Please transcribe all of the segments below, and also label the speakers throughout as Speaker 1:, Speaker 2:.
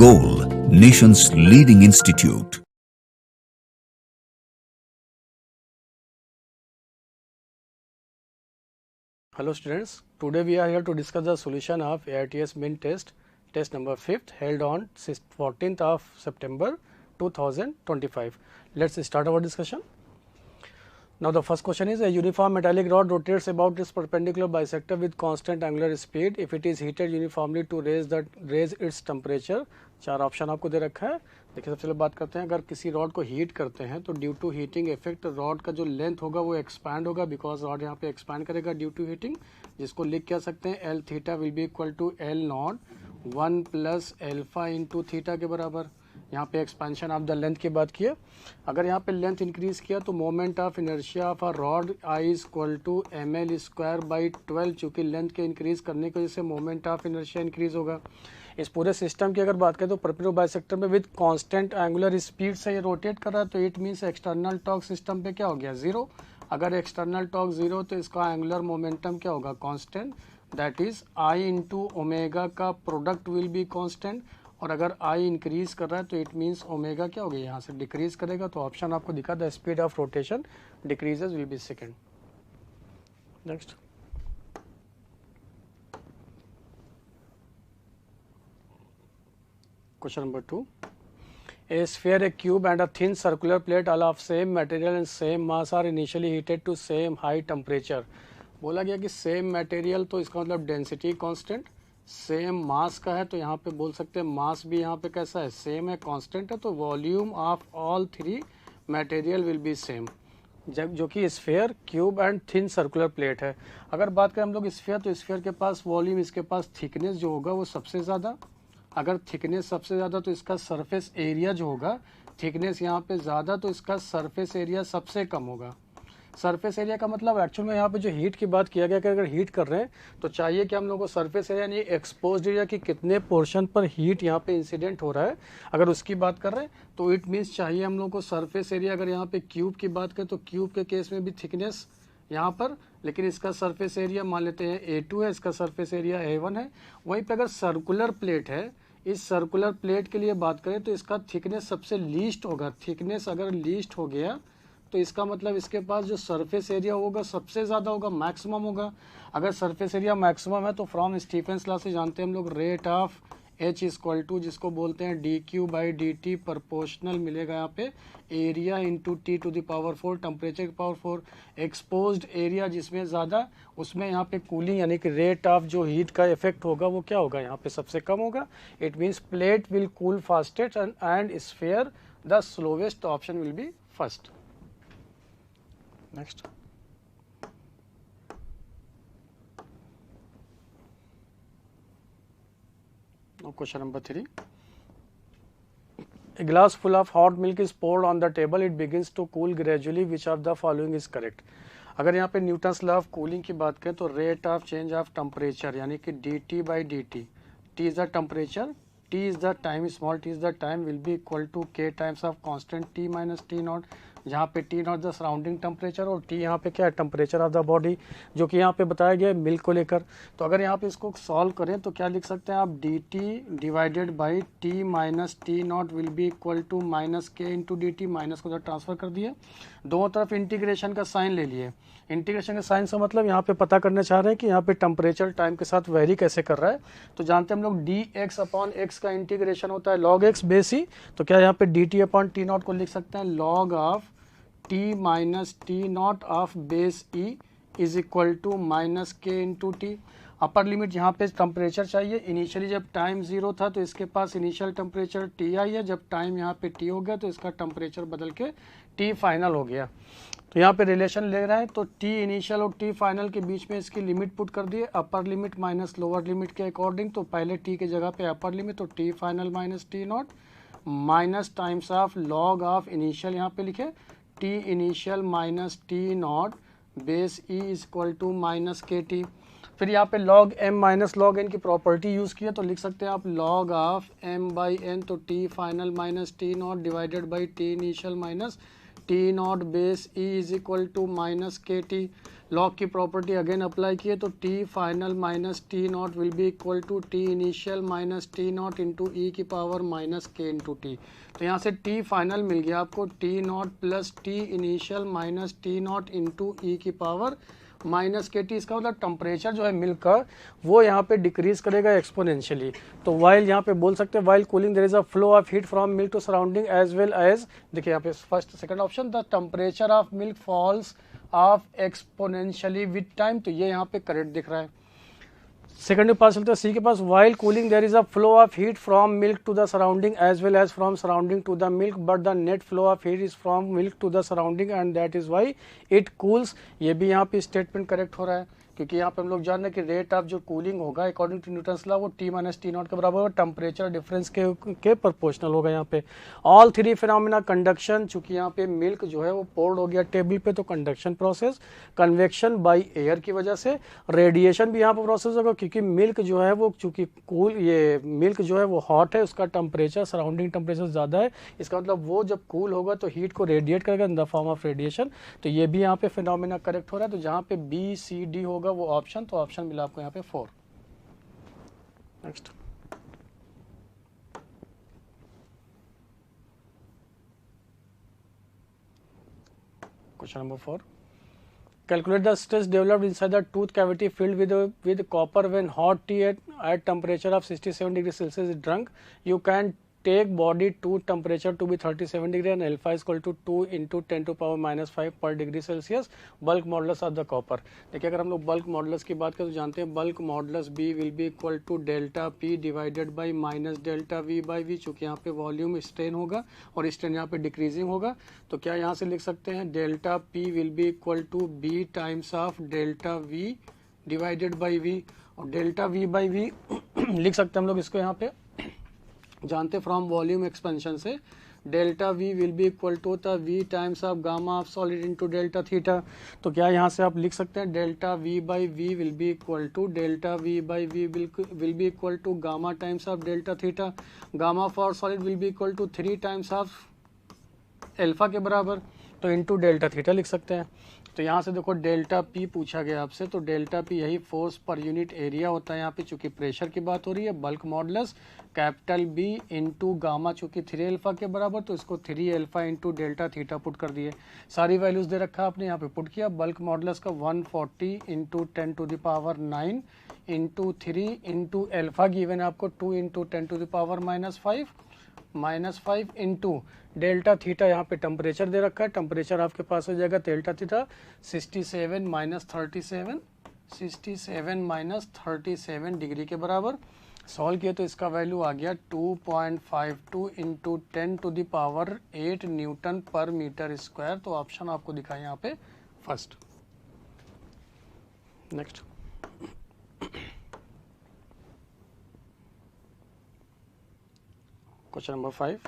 Speaker 1: Goal, nation's leading institute.
Speaker 2: Hello students, today we are here to discuss the solution of AITS Min test number 5th held on 14th of September 2025. Let's start our discussion. Now the first question is, a uniform metallic rod rotates about its perpendicular bisector with constant angular speed if it is heated uniformly to raise its temperature. चार option आपको दे रखा है. देखिए सबसे पहले बात करते हैं, अगर किसी रॉड को हीट करते हैं तो due to heating effect rod का जो लेंथ होगा वो एक्सपैंड होगा, बिकॉज रॉड यहाँ पे एक्सपैंड करेगा ड्यू टू हीटिंग, जिसको लिख क्या सकते हैं L theta will be equal to L naught 1 plus alpha into theta के बराबर. यहाँ पे एक्सपेंशन ऑफ द लेंथ की बात किए. अगर यहाँ पे लेंथ इंक्रीज किया तो moment of inertia of a rod I is equal to M L square by 12, चूँकि लेंथ के इंक्रीज करने की वजह से मोमेंट ऑफ इनर्शिया इंक्रीज होगा. इस पूरे सिस्टम की अगर बात करें तो परपेंडिकुलर बाइसेक्टर में विद कांस्टेंट एंगुलर स्पीड से ये रोटेट कर रहा है, तो it means external torque system पे क्या हो गया जीरो. अगर एक्सटर्नल टॉर्क जीरो तो इसका एंगुलर मोमेंटम क्या होगा constant, that is I into omega का प्रोडक्ट विल बी कांस्टेंट. और अगर आई इंक्रीज कर रहा है तो इट मीन्स ओमेगा क्या हो गया यहाँ से डिक्रीज करेगा. तो ऑप्शन आपको दिखा the speed of rotation decreases will be second. Next question number 2. A sphere, a cube and a thin circular plate all of same material and same mass are initially heated to same high temperature. बोला गया कि same material तो इसका मतलब density constant, same mass का है तो यहाँ पे बोल सकते हैं मास भी यहाँ पे कैसा है सेम है कांस्टेंट है, तो volume of all three material will be same. जब जो कि sphere, cube and thin circular plate है. अगर बात करें हम लोग स्फीयर, तो स्फीयर के पास वॉल्यूम, इसके पास थिकनेस जो होगा वो सबसे ज़्यादा. अगर थिकनेस सबसे ज़्यादा तो इसका सरफेस एरिया जो होगा, थिकनेस यहाँ पे ज़्यादा तो इसका सरफेस एरिया सबसे कम होगा. सरफेस एरिया का मतलब एक्चुअल में यहाँ पे जो हीट की बात किया गया कि अगर हीट कर रहे हैं तो चाहिए कि हम लोग को सरफेस एरिया यानी एक्सपोज्ड एरिया की कितने पोर्शन पर हीट यहाँ पे इंसिडेंट हो रहा है, अगर उसकी बात कर रहे हैं तो इट मीन्स चाहिए हम लोग को सरफेस एरिया. अगर यहाँ पे क्यूब की बात करें तो क्यूब के केस में भी थिकनेस यहाँ पर, लेकिन इसका सरफेस एरिया मान लेते हैं A2 है, इसका सरफेस एरिया A1 है. वहीं पे अगर सर्कुलर प्लेट है, इस सर्कुलर प्लेट के लिए बात करें तो इसका थिकनेस सबसे लीस्ट होगा. थिकनेस अगर लीस्ट हो गया तो इसका मतलब इसके पास जो सरफेस एरिया होगा सबसे ज़्यादा होगा, मैक्सिमम होगा. अगर सरफेस एरिया मैक्सिमम है तो फ्रॉम स्टीफेंस लॉ से जानते हैं हम लोग rate of H equal to जिसको बोलते हैं D Q by D T proportional मिलेगा यहाँ पे area into T to the power 4 temperature की पावर 4. एक्सपोज्ड एरिया जिसमें ज़्यादा उसमें यहाँ पे कूलिंग यानी कि रेट ऑफ जो हीट का इफेक्ट होगा वो क्या होगा यहाँ पे सबसे कम होगा. It means plate will cool fastest and sphere the slowest. Option will B first. Next question number 3. A glass full of hot milk is poured on the table. It begins to cool gradually. Which of the following is correct? अगर यहाँ पे Newton's law of cooling की बात करें तो rate of change of temperature यानी कि dt by D T is the temperature, t is the time, small t is the time, will be equal to k times of constant t minus T naught, जहाँ पे T naught the surrounding temperature और T यहाँ पे क्या है temperature of the body, जो कि यहाँ पे बताया गया है मिल्क को लेकर. तो अगर यहाँ पे इसको सॉल्व करें तो क्या लिख सकते हैं आप D T divided by T minus T naught will be equal to minus K into D T. Minus को ट्रांसफर कर दिए, दोनों तरफ इंटीग्रेशन का साइन ले लिए. इंटीग्रेशन का साइन से मतलब यहाँ पे पता करना चाह रहे हैं कि यहाँ पे टेम्परेचर टाइम के साथ वेरी कैसे कर रहा है. तो जानते हैं हम लोग डी एक्स अपॉन एक्स का इंटीग्रेशन होता है लॉग एक्स बेस ही, तो क्या यहाँ पे D T upon T naught को लिख सकते हैं log of T minus T naught of base E is equal to minus K into T. Upper limit यहाँ पे टेम्परेचर चाहिए. इनिशियली जब टाइम जीरो था तो इसके पास इनिशियल टेम्परेचर टी आई है, जब टाइम यहाँ पे टी हो गया तो इसका टेम्परेचर बदल के टी फाइनल हो गया. तो यहाँ पे रिलेशन ले रहा है तो टी इनिशियल और टी फाइनल के बीच में इसकी लिमिट पुट कर दिए upper limit minus lower limit के अकॉर्डिंग. तो पहले टी की जगह पे अपर लिमिट, तो T final minus T naught minus times of log of initial यहाँ पे लिखे T initial minus T naught base E is equal to minus K T. फिर यहाँ पे log M minus log N की property use की है तो लिख सकते हैं आप log of M by N, तो T final minus T naught divided by T initial minus T naught base E is equal to minus K T. Log की प्रॉपर्टी अगेन अप्लाई किए तो T final minus T naught will be equal to T initial minus T naught into e की power minus K into T. तो यहाँ से T final मिल गया आपको T naught plus T initial minus T naught into e की power minus K T. इसका मतलब टेम्परेचर जो है मिल्क का वो यहाँ पे डिक्रीज करेगा एक्सपोनेंशियली। तो वाइल यहाँ पे बोल सकते हैं while cooling there is a flow of heat from milk to surrounding as well as, देखिए यहाँ पे first second option, the temperature of milk falls off exponentially with time. तो ये यहाँ पे करेक्ट दिख रहा है। सेकंड पास चलते हैं सी के पास, while cooling there is a flow of heat from milk to the surrounding as well as from surrounding to the milk but the net flow of heat is from milk to the surrounding and that is why it cools. ये भी यहाँ पे statement correct हो रहा है क्योंकि यहाँ पे हम लोग जान रहे हैं कि रेट ऑफ जो कूलिंग होगा अकॉर्डिंग टू न्यूटन्स लॉ वो टी माइनस टी नॉट के बराबर होगा, टेम्परेचर डिफरेंस के प्रोपोर्शनल होगा यहाँ पे। ऑल थ्री फिनोमेना कंडक्शन, चूंकि यहाँ पे मिल्क जो है वो पोर्ड हो गया टेबल पे तो conduction process, convection by air की वजह से, रेडिएशन भी यहाँ पे प्रोसेस होगा क्योंकि मिल्क जो है वो चूंकि कूल ये मिल्क जो है वो हॉट है, उसका टेम्परेचर सराउंडिंग टेम्परेचर ज़्यादा है, इसका मतलब वो जब कूल होगा तो हीट को रेडिएट करेगा in the form of radiation. तो ये भी यहाँ पे फिनोमेना करेक्ट हो रहा है। तो जहाँ पे बी सी डी होगा वो ऑप्शन, तो ऑप्शन मिला आपको यहाँ पे 4। Next question number 4, calculate the stress developed inside the tooth cavity filled with copper when hot tea at temperature of 67 degrees Celsius is drunk. You can take body tooth temperature to be 37 degree and alpha is equal to 2 into 10 to power minus 5 per degree Celsius bulk modulus of the copper। देखिए अगर हम लोग bulk modulus की बात करें तो जानते हैं bulk modulus B will be equal to delta P divided by minus delta V by V। चूँकि यहाँ पे वॉल्यूम स्ट्रेन होगा और स्ट्रेन यहाँ पे डिक्रीजिंग होगा तो क्या यहाँ से लिख सकते हैं delta P will be equal to B times of delta V divided by V। और डेल्टा V बाई V लिख सकते हैं हम लोग इसको यहाँ पे जानते फ्रॉम वॉल्यूम एक्सपेंशन से, delta V will be equal to होता है V times of gamma of solid into delta theta. तो क्या यहाँ से आप लिख सकते हैं delta V by V will be equal to delta V by V will be equal to gamma times of delta theta. Gamma for solid will be equal to 3 times of alpha के बराबर, तो into delta theta लिख सकते हैं। तो यहाँ से देखो डेल्टा P पूछा गया आपसे, तो डेल्टा P यही फोर्स पर यूनिट एरिया होता है यहाँ पे, चूंकि प्रेशर की बात हो रही है। Bulk modulus capital B into gamma चूंकि 3 अल्फा के बराबर, तो इसको 3 alpha into delta theta put कर दिए। सारी वैल्यूज दे रखा आपने यहाँ पे पुट किया। बल्क मॉडुलस का 140 into 10 to the power 9 into 3 into alpha given है आपको 2 into 10 to the power -5 into delta theta, यहाँ पे टेम्परेचर दे रखा है। टेम्परेचर आपके पास हो जाएगा डेल्टा थीटा 67 माइनस 37 डिग्री के बराबर। सॉल्व किया तो इसका वैल्यू आ गया 2.52 into 10 to the power 8 newton per metre square. तो ऑप्शन आपको दिखाए यहाँ पे first. Next question number 5,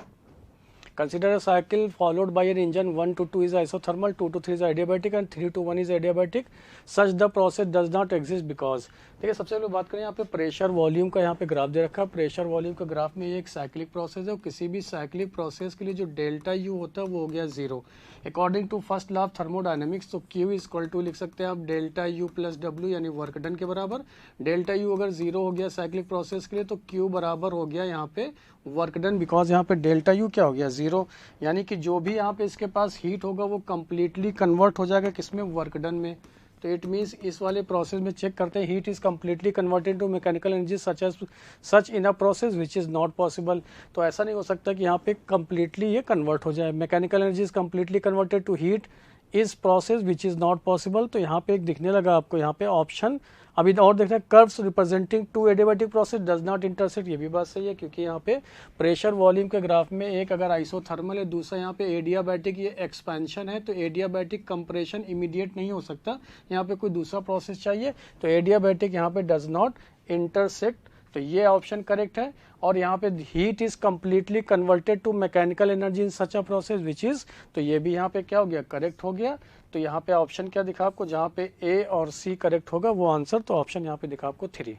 Speaker 2: consider a cycle followed by an engine 1 to 2 is isothermal, 2 to 3 is adiabatic and 3 to 1 is adiabatic such the process does not exist because। देखिए सबसे पहले बात करें यहाँ पे प्रेशर वॉल्यूम का, यहाँ पे ग्राफ दे रखा है। प्रेशर वॉल्यूम का ग्राफ में ये एक साइक्लिक प्रोसेस है और किसी भी साइक्लिक प्रोसेस के लिए जो डेल्टा यू होता है वो हो गया 0 according to first law of thermodynamics. तो Q इज इक्वल टू लिख सकते हैं आप डेल्टा यू प्लस डब्ल्यू यानी वर्क डन के बराबर। डेल्टा यू अगर 0 हो गया साइक्लिक प्रोसेस के लिए तो Q बराबर हो गया यहाँ पे वर्क डन, बिकॉज यहाँ पे डेल्टा यू क्या हो गया 0, यानी कि जो भी यहाँ पे इसके पास हीट होगा वो कम्प्लीटली कन्वर्ट हो जाएगा किसमें, वर्क डन में। तो इट मीन्स इस वाले प्रोसेस में चेक करते हैं heat is completely converted to mechanical energy such in a process which is not possible. तो ऐसा नहीं हो सकता कि यहाँ पे कम्प्लीटली ये कन्वर्ट हो जाए। Mechanical energy is completely converted to heat इस process which is not possible. तो यहाँ पे एक दिखने लगा आपको यहाँ पे ऑप्शन। अभी और देखना है curves representing two adiabatic process does not intersect, ये भी बात सही है क्योंकि यहाँ पे प्रेशर वॉल्यूम के ग्राफ में एक अगर आइसोथर्मल है, दूसरा यहाँ पे एडियाबैटिक ये एक्सपेंशन है, तो एडियाबैटिक कंप्रेशन इमीडिएट नहीं हो सकता, यहाँ पे कोई दूसरा प्रोसेस चाहिए। तो एडियाबैटिक यहाँ पे डज नॉट इंटरसेक्ट, तो ये ऑप्शन करेक्ट है। और यहाँ पे heat is completely converted to mechanical energy in such a process which is, तो ये भी यहाँ पे क्या हो गया, करेक्ट हो गया। तो यहाँ पे ऑप्शन क्या दिखा आपको, जहाँ पे ए और सी करेक्ट होगा वो आंसर, तो ऑप्शन यहाँ पे दिखा आपको 3।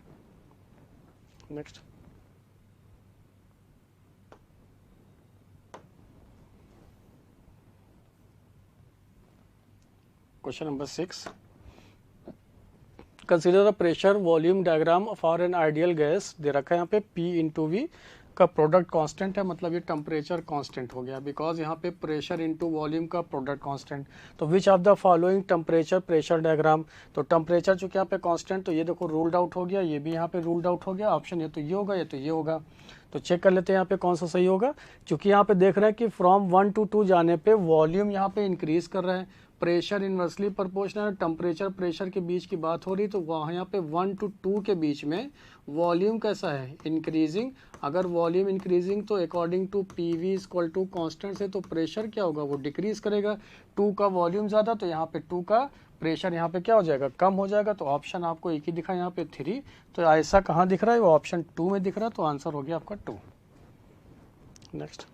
Speaker 2: Next question number 6, consider the pressure volume diagram for an ideal gas. दे रखा है यहाँ पे P इंटू वी का प्रोडक्ट कांस्टेंट है, मतलब ये टेम्परेचर कांस्टेंट हो गया, बिकॉज यहाँ पे प्रेशर इनटू वॉल्यूम का प्रोडक्ट कांस्टेंट। तो which of the following temperature pressure diagram, तो टेम्परेचर चूंकि यहाँ पे कांस्टेंट, तो ये देखो रूल्ड आउट हो गया, ये भी यहाँ पे रूल्ड आउट हो गया। ऑप्शन ये तो ये होगा, ये तो ये होगा। तो चेक कर लेते हैं यहाँ पे कौन सा सही होगा। क्योंकि यहाँ पे देख रहे हैं कि फ्रॉम 1 to 2 जाने पे वॉल्यूम यहाँ पे इंक्रीज कर रहा है, pressure inversely proportional, temperature pressure के बीच की बात हो रही, तो वहाँ यहाँ पे 1 to 2 के बीच में वॉल्यूम कैसा है, इंक्रीजिंग। अगर वॉल्यूम इंक्रीजिंग तो according to P V equal to constant से, तो प्रेशर क्या होगा, वो डिक्रीज करेगा। 2 का वॉल्यूम ज़्यादा, तो यहाँ पे 2 का प्रेशर यहाँ पे क्या हो जाएगा, कम हो जाएगा। तो ऑप्शन आपको एक ही दिखा यहाँ पे 3, तो ऐसा कहाँ दिख रहा है, वो ऑप्शन 2 में दिख रहा है, तो आंसर हो गया आपका 2। Next,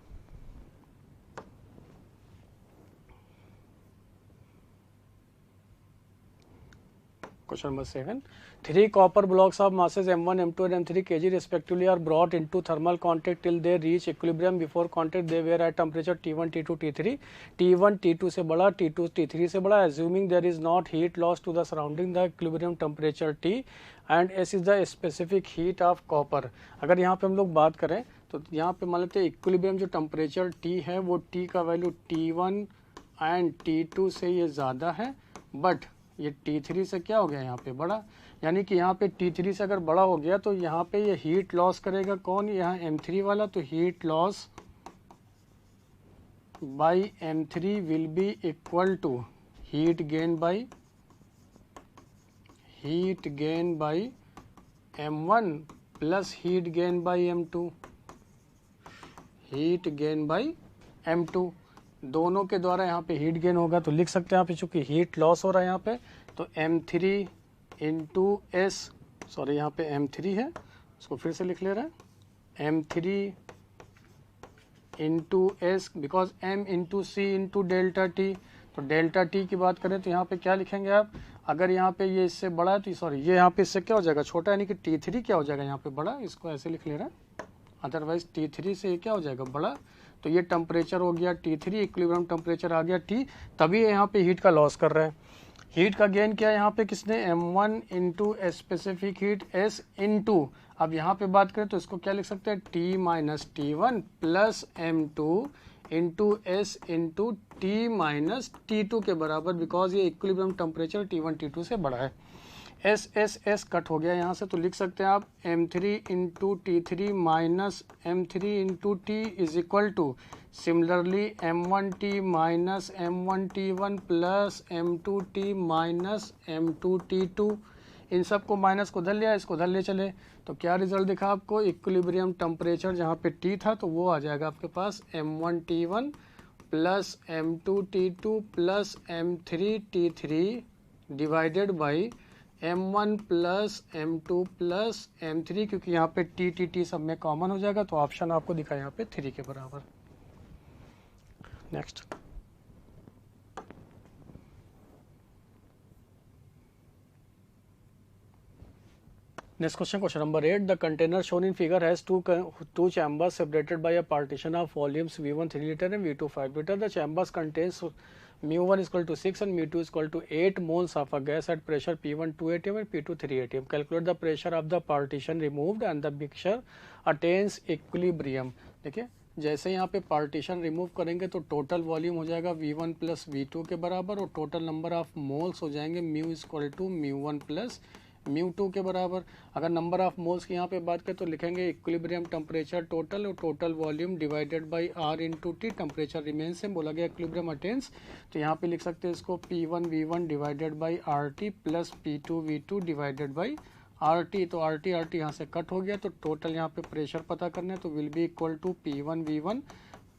Speaker 2: question number 7, 3 copper blocks of masses m1, m2 and m3 kg respectively are brought into thermal contact till they reach equilibrium. Before contact they were at temperature T1, T2, T3. T1 T2 से बड़ा, T2 T3 से बड़ा. Assuming there is not heat loss to the surrounding, the equilibrium temperature T and S is the specific heat of copper. अगर यहाँ पे हम लोग बात करें तो यहाँ पे मान लेते हैं इक्विलिब्रियम जो टेम्परेचर T है वो T का वैल्यू T1 एंड T2 से ये ज़्यादा है, बट ये T3 से क्या हो गया यहाँ पे बड़ा, यानी कि यहाँ पे T3 से अगर बड़ा हो गया तो यहाँ पे ये हीट लॉस करेगा कौन, यहाँ M3 वाला। तो heat loss by M3 will be equal to heat gain by M1 plus heat gain by M2, heat gain by M2 दोनों के द्वारा यहाँ पे हीट गेन होगा। तो लिख सकते हैं यहाँ पे चूंकि हीट लॉस हो रहा है यहाँ पे, तो M3 इंटू एस, सॉरी यहाँ पे M3 है, इसको फिर से लिख ले रहे हैं, M3 into S, because M into C into delta T. तो डेल्टा टी की बात करें तो यहाँ पे क्या लिखेंगे आप, अगर यहाँ पे ये इससे बड़ा है तो सॉरी ये यहाँ पे इससे क्या हो जाएगा छोटा, यानी कि T3 क्या हो जाएगा यहाँ पे बड़ा, इसको ऐसे लिख ले रहे हैं, अदरवाइज T3 से ये क्या हो जाएगा बड़ा। तो ये टेम्परेचर हो गया T3, इक्विलिब्रियम टेम्परेचर आ गया T, तभी यहाँ पे हीट का लॉस कर रहा है। हीट का गेन क्या है यहाँ पे किसने, M1 into specific heat S into, अब यहाँ पे बात करें तो इसको क्या लिख सकते हैं, T minus T1 plus M2 into S into T minus T2 के बराबर, बिकॉज ये इक्विलिब्रियम टेम्परेचर T1 T2 से बड़ा है। एस कट हो गया यहाँ से, तो लिख सकते हैं आप M3 into T3 minus M3 into T is equal two similarly M1T minus M1T1 plus M2T minus M2T2। इन सब को माइनस को धर लिया, इसको धर ले चले, तो क्या रिजल्ट दिखा आपको, इक्विलिब्रियम टेम्परेचर जहाँ पे T था तो वो आ जाएगा आपके पास M1T1 plus M2T2 plus M3T3 divided by M1 plus M2 plus M3, क्योंकि यहाँ पे T सब में कॉमन हो जाएगा, तो ऑप्शन आपको दिखा यहाँ पे 3 के बराबर। Next, question number 8. The container shown in figure has two chambers separated by a partition of volumes V1 3 liter and V2 5 liter. The chambers contains mu1 is equal to 6 and mu2 is equal to 8 moles of a gas at pressure P1 2 atm and P2 3 atm. Calculate the pressure of the partition removed and the mixture attains equilibrium. देखिए जैसे यहाँ पे partition remove करेंगे तो total volume हो जाएगा V1 plus V2 के बराबर, और टोटल नंबर ऑफ मोल्स हो जाएंगे mu is equal to mu1 plus mu2 के बराबर। अगर नंबर ऑफ मोल्स की यहाँ पे बात करें तो लिखेंगे इक्विलिब्रियम टेम्परेचर टोटल और total volume divided by R into T, temperature remain से बोला गया इक्विलिब्रियम अटेन्स, तो यहाँ पे लिख सकते हैं इसको P1 V1 divided by RT plus P2 V2 divided by RT। तो RT यहाँ से कट हो गया, तो टोटल यहाँ पे प्रेशर पता करना है, तो will be equal to P1 V1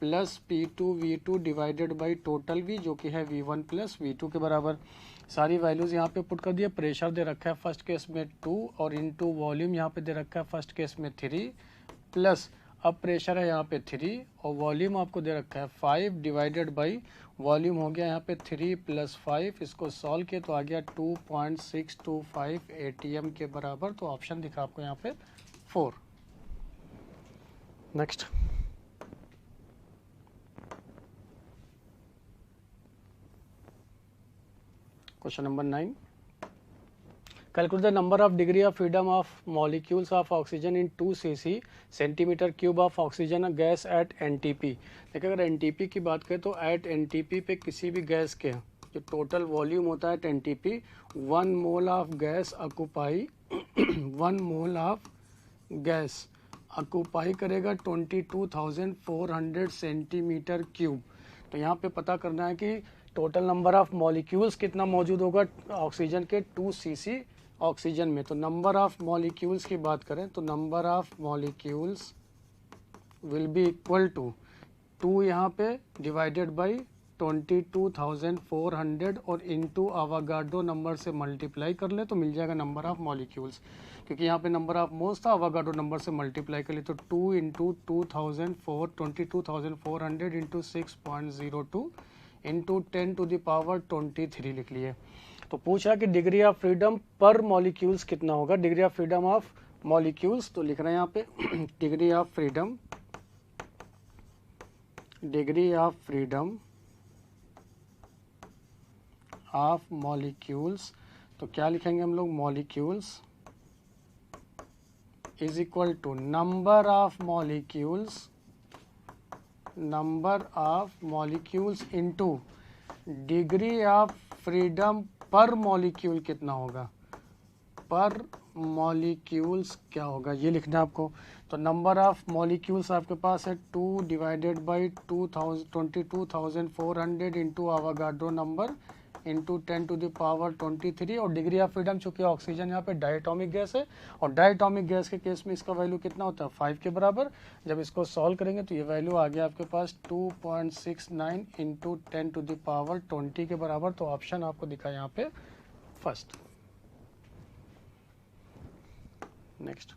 Speaker 2: plus P2 V2 divided by total V, जो कि है V1 प्लस V2 के बराबर। सारी वैल्यूज यहाँ पे पुट कर दिए। प्रेशर दे रखा है फर्स्ट केस में 2 और इनटू वॉल्यूम यहाँ पे दे रखा है फर्स्ट केस में 3 प्लस अब प्रेशर है यहाँ पे 3 और वॉल्यूम आपको दे रखा है 5 डिवाइडेड बाई वॉल्यूम हो गया यहाँ पे 3 प्लस 5, इसको सॉल्व किया तो आ गया 2.625 ATM के बराबर। तो ऑप्शन दिखा आपको यहाँ पे 4। Next, question number 9, calculate the number of degree of freedom of molecules of oxygen in 2 cc centimeter cube of oxygen gas at NTP। देखिए अगर NTP की बात करें तो at NTP पे किसी भी गैस के जो टोटल वॉल्यूम होता है NTP 1 mole of gas occupy 1 mole of gas occupy करेगा 22,400 सेंटीमीटर क्यूब। तो यहाँ पे पता करना है कि टोटल नंबर ऑफ मॉलिक्यूल्स कितना मौजूद होगा ऑक्सीजन के 2 सीसी ऑक्सीजन में। तो नंबर ऑफ मॉलिक्यूल्स की बात करें तो number of molecules will be equal to 2 यहाँ पे डिवाइडेड बाई 22,400 और इनटू अवागाड्रो नंबर से मल्टीप्लाई कर ले तो मिल जाएगा नंबर ऑफ मॉलिक्यूल्स, क्योंकि यहाँ पे नंबर ऑफ मोल्स था, अवागाड्रो नंबर से मल्टीप्लाई कर ले तो 2 into 22,400 into 6.02 into 10 to the power 23 लिख लिए। तो पूछा कि degree of freedom per molecules कितना होगा, degree of freedom of molecules. तो लिख रहे हैं यहाँ पे degree of freedom of molecules. तो क्या लिखेंगे हम लोग, molecules is equal to number of molecules into degree of freedom per molecule कितना होगा, पर मॉलिक्यूल्स क्या होगा ये लिखना है आपको। तो नंबर ऑफ मॉलिक्यूल्स आपके पास है 2 divided by 22,400 into Avogadro number into 10 to the power 23 और डिग्री ऑफ फ्रीडम चूंकि ऑक्सीजन यहाँ पे डायटोमिक गैस है और डायटोमिक गैस के केस में इसका वैल्यू कितना होता है 5 के बराबर। जब इसको सॉल्व करेंगे तो ये वैल्यू आ गया आपके पास 2.69 इंटू 10 टू द पावर 20 के बराबर। तो ऑप्शन आपको दिखा यहाँ पे first. Next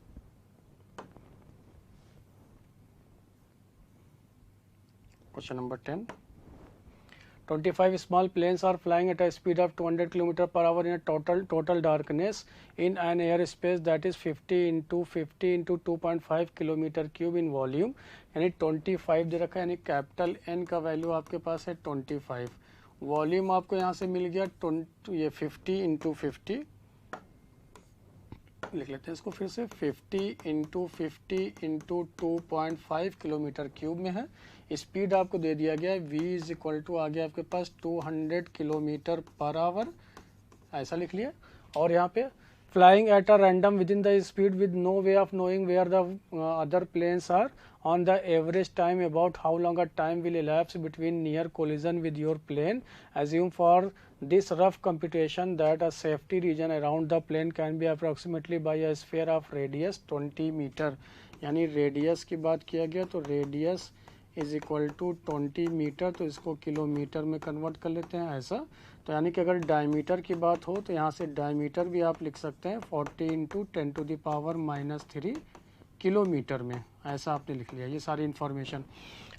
Speaker 2: question number 10, 25 small planes are flying at a speed of 200 km per hour in a total darkness in an airspace that is 50 into 50 into 2.5 kilometre cube in volume। यानी 25 दे रखा है, यानी capital N का value आपके पास है 25, volume आपको यहाँ से मिल गया 50 इंटू 50 लिख लेते हैं इसको फिर से 50 इंटू 50 इंटू 2.5 किलोमीटर क्यूब में है। स्पीड आपको दे दिया गया है v इज इक्वल टू आ गया आपके पास 200 किलोमीटर पर आवर, ऐसा लिख लिया। और यहाँ पे flying at a random with in the speed with no way of knowing where the other planes are on the average time about how long a time will elapse between near collision with your plane। assume for this rough computation that a safety region around the plane can be approximately by a sphere of radius 20 metre. यानी radius की बात किया गया तो radius is equal to 20 metre, तो इसको kilometre में convert कर लेते हैं ऐसा। तो यानी कि अगर डायमीटर की बात हो तो यहाँ से डायमीटर भी आप लिख सकते हैं 40 into 10 to the power -3 kilometre में, ऐसा आपने लिख लिया। ये सारी इन्फॉर्मेशन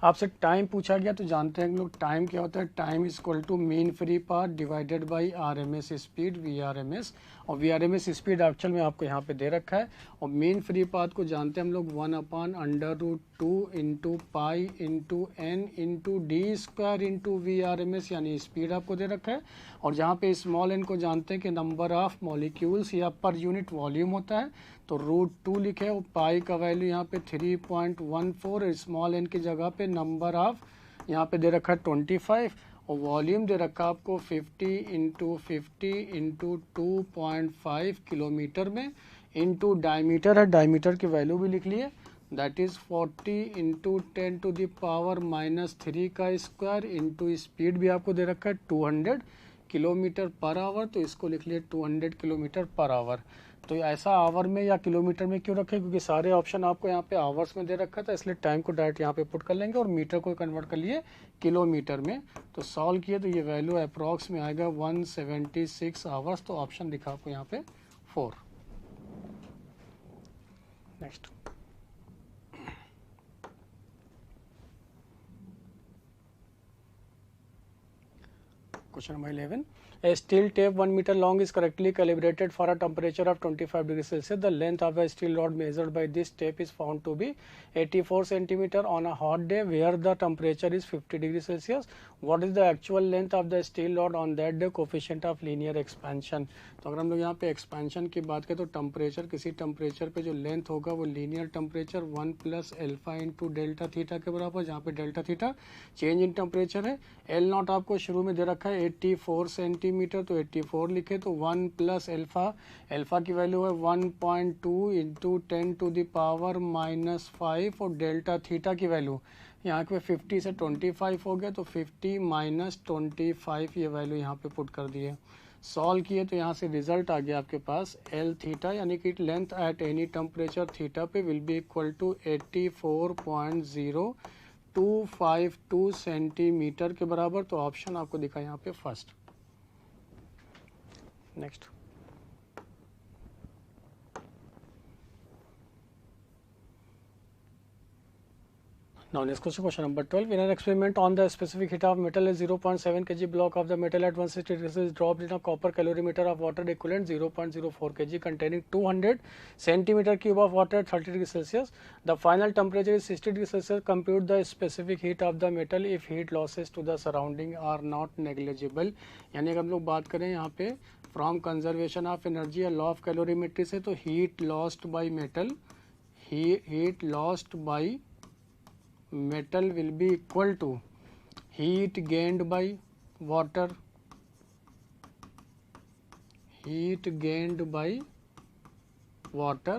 Speaker 2: आपसे टाइम पूछा गया तो जानते हैं हम लोग टाइम क्या होता है, time is equal to mean free path divided by RMS speed VRMS. और वीआरएमएस स्पीड एक्चुअल में आपको यहाँ पे दे रखा है और मीन फ्री पाथ को जानते हैं हम लोग 1/√2 into pi into N into D square into VRMS, यानी स्पीड आपको दे रखा है। और जहाँ पे स्मॉल एन को जानते हैं कि नंबर ऑफ मॉलिक्यूल्स या पर यूनिट वॉल्यूम होता है, तो √2 लिखे और पाई का वैल्यू यहाँ पे 3.14, स्मॉल एन की जगह पे नंबर ऑफ यहाँ पे दे रखा है 25 और वॉल्यूम दे रखा आपको 50 इंटू 50 इंटू 2.5 किलोमीटर में इंटू डायमीटर है, डायमीटर की वैल्यू भी लिख लिए that is 40 into 10 to the power -3 का स्क्वायर इंटू स्पीड भी आपको दे रखा है 200 किलोमीटर पर आवर, तो इसको लिख लिए 200 किलोमीटर पर आवर। तो ऐसा आवर में या किलोमीटर में क्यों रखे, क्योंकि सारे ऑप्शन आपको यहाँ पे आवर्स में दे रखा था, इसलिए टाइम को डायरेक्ट यहाँ पे पुट कर लेंगे और मीटर को कन्वर्ट कर लिए किलोमीटर में। तो सॉल्व किए तो ये वैल्यू अप्रॉक्स में आएगा 176 आवर्स। तो ऑप्शन दिखा आपको यहाँ पे 4। Next Question number 11. A steel tape 1 meter long is correctly calibrated for a temperature of 25 degrees Celsius. The length of a steel rod measured by this tape is found to be 84 centimeter on a hot day where the temperature is 50 degrees Celsius. What is the actual length of the steel rod on that day? Coefficient of linear expansion. तो अगर हम लोग यहाँ पे expansion की बात करें तो टेम्परेचर, किसी टेम्परेचर पे जो लेंथ होगा वो linear temperature 1 plus alpha into delta theta के बराबर, जहाँ पे delta theta change in temperature है। एल नॉट आपको शुरू में दे रखा है 84 सेंटीमीटर, तो 84 लिखे तो 1 प्लस एल्फा, एल्फा की वैल्यू है 1.2 इंटू 10 टू द पावर -5 और डेल्टा थीटा की वैल्यू यहाँ पे 50 से 25 हो गया, तो 50 माइनस 25 ये वैल्यू यहाँ पे पुट कर दिए। सॉल्व किए तो यहाँ से रिजल्ट आ गया आपके पास एल थीटा, यानी कि length at any temperature theta पे will be equal to 84.0252 centimetre के बराबर। तो ऑप्शन आपको दिखा यहाँ पे first. Next, now next question number 12. In an experiment on the specific heat of metal, a 0.7 kg block of the metal at 160 degrees is dropped in a copper calorimeter of water equivalent 0.04 kg containing 200 centimeter cube of water at 30 degrees Celsius. The final temperature is 60 degrees Celsius. Compute the specific heat of the metal if heat losses to the surrounding are not negligible. यानी अगर हम लोग बात करें यहाँ पे from conservation of energy या law of calorimetry से, तो heat lost by metal, heat lost by metal will be equal to heat gained by water, heat gained by water